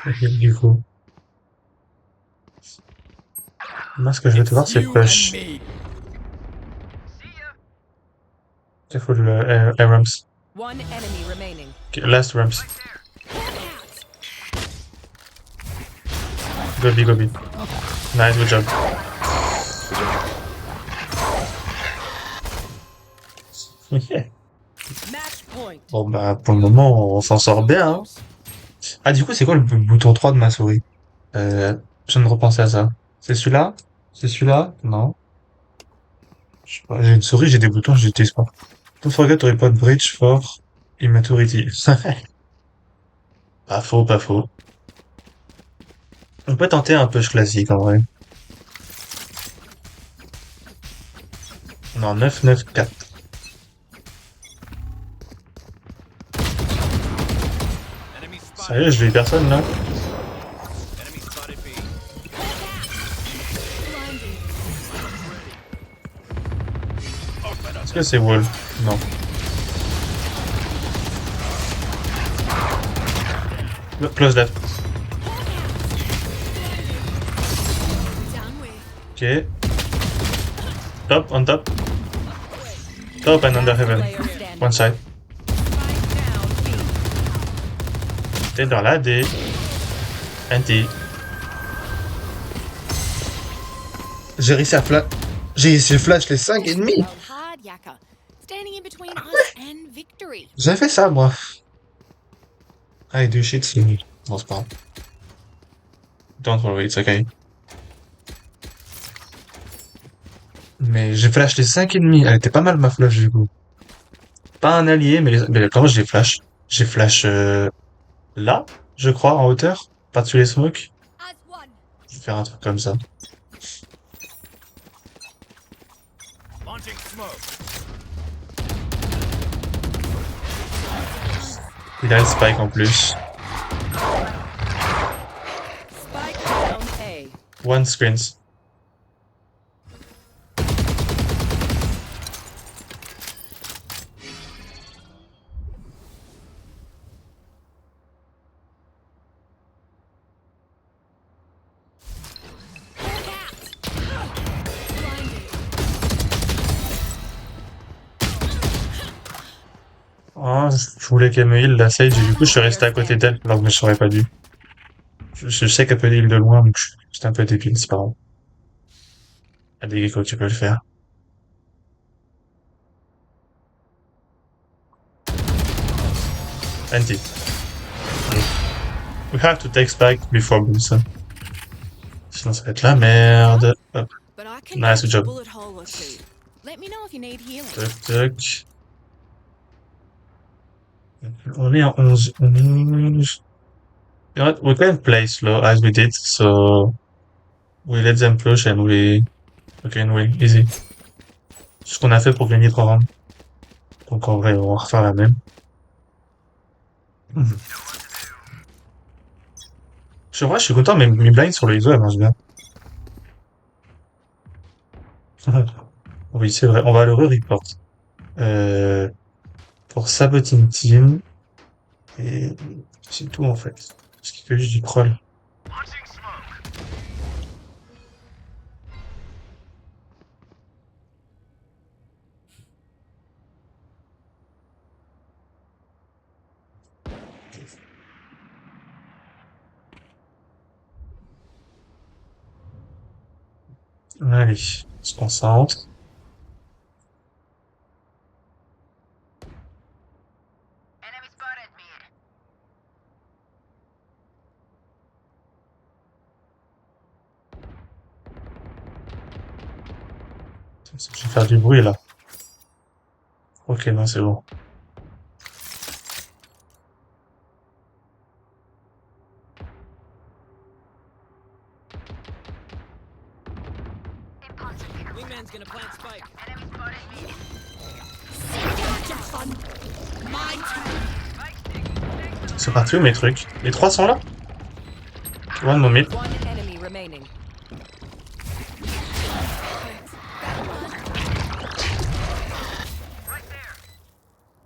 Ok, du coup. Moi, ce que je veux te voir, c'est push. Careful, air ramps. One enemy remaining. Okay, last ramps. Go B, go B. Nice, good job. Yeah. Match point. Bon, bah, pour le moment, on s'en sort bien, hein. Ah, du coup, c'est quoi le bouton 3 de ma souris? Je viens de repenser à ça. C'est celui-là? C'est celui-là? Non. Je sais pas, j'ai une souris, j'ai des boutons, je l'utilise pas. Don't forget to report bridge for immaturity. Pas faux, pas faux. On peut tenter un push classique, en vrai. Non, 9-9-4. Enemy spotted. Sérieux, je vais personne, là? Enemy spotted B. Est-ce que c'est wall? Non. Close left. Ok. Top, on top. Top and under heaven. Player standing. One side. Spike down B. T'es dans la D. NT. J'ai réussi à flash. J'ai réussi à flash les 5 ennemis. Hard yakka. Standing in between us and victory. J'ai fait ça, moi. I do shit, c'est... Non, c'est pas grave. Don't worry, it's okay. Mais j'ai flash les 5 ennemis. Elle était pas mal, ma flash, du coup. Pas un allié, mais comment je les flash? J'ai flash, là, je crois, en hauteur. Pas dessus les smokes. As one. Je vais faire un truc comme ça. Launching smoke. Il a le spike en plus. Spike down A. One screens. Oh, je voulais qu'elle me heal la Sage et du coup je suis resté à côté d'elle alors que je saurais pas dû. Je sais qu'elle peut heal de loin donc j'étais un peu débile, c'est pas grave. Ah, des geckos, tu peux le faire. NT. We have to take spike before Bunsen. Sinon ça va être la merde. Hop, But I can Nice use a job. bullet hole or two. Let me know if you need healing. toc, toc. On est en 11. You know what? We can play slow as we did, so we let them push and we can win easy. C'est ce qu'on a fait pour gagner 3 rounds. Donc en vrai, on va refaire la même. Je suis content, mais mes blinds sur le ISO, elles marchent bien. Oui, c'est vrai, on va le re-report. Pour Saboting Team. Et c'est tout en fait. Parce qu'il fait juste du crawl. Allez, on se concentre. Je vais faire du bruit là. Ok, non, c'est bon. Wingman's gonna plant spike. C'est parti où mes trucs? Les 3 sont là? One moment. One enemy remaining.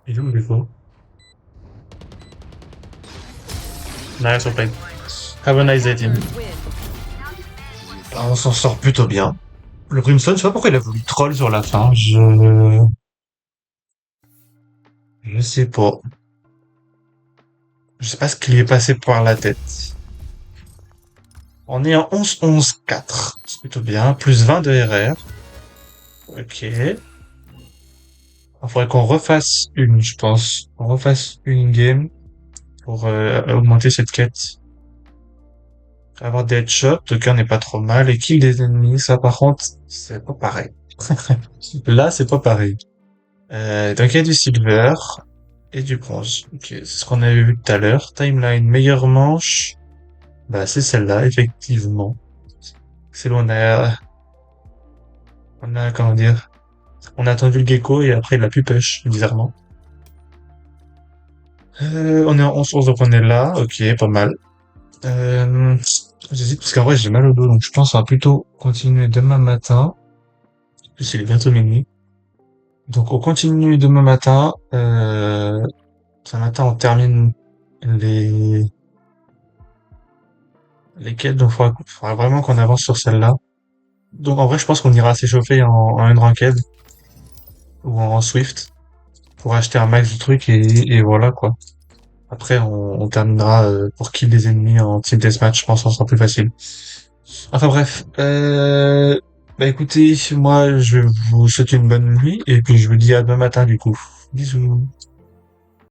Il est où le défaut? Nice, well played. Have a nice day, team. Win. On s'en sort plutôt bien. Le Brimstone, je sais pas pourquoi il a voulu troll sur la fin. Je sais pas. Je sais pas ce qui lui est passé par la tête. On est en 11-11-4. C'est plutôt bien. Plus 20 de RR. Ok. Il faudrait qu'on refasse une, je pense. On refasse une game pour augmenter cette quête. Avoir des headshots, le cœur n'est pas trop mal. Et kill des ennemis, ça par contre, c'est pas pareil. Là, c'est pas pareil. Donc il y a du silver et du bronze. Ok, c'est ce qu'on avait vu tout à l'heure. Timeline, meilleure manche. Bah, c'est celle-là, effectivement. C'est là, comment dire, on a attendu le gecko et après il a pu push, bizarrement. On est en 11-11, donc on est là. Ok, pas mal. J'hésite parce qu'en vrai j'ai mal au dos, donc je pense qu'on va plutôt continuer demain matin. En plus, il est bientôt minuit. Donc on continue demain matin. Ce matin on termine les quêtes, donc faudra vraiment qu'on avance sur celle-là. Donc en vrai je pense qu'on ira s'échauffer en unranked ou en Swift pour acheter un max de trucs et voilà quoi. Après on terminera pour kill des ennemis en team deathmatch, je pense que ça sera plus facile. Enfin bref, bah écoutez, moi je vous souhaite une bonne nuit et puis je vous dis à demain matin du coup. Bisous.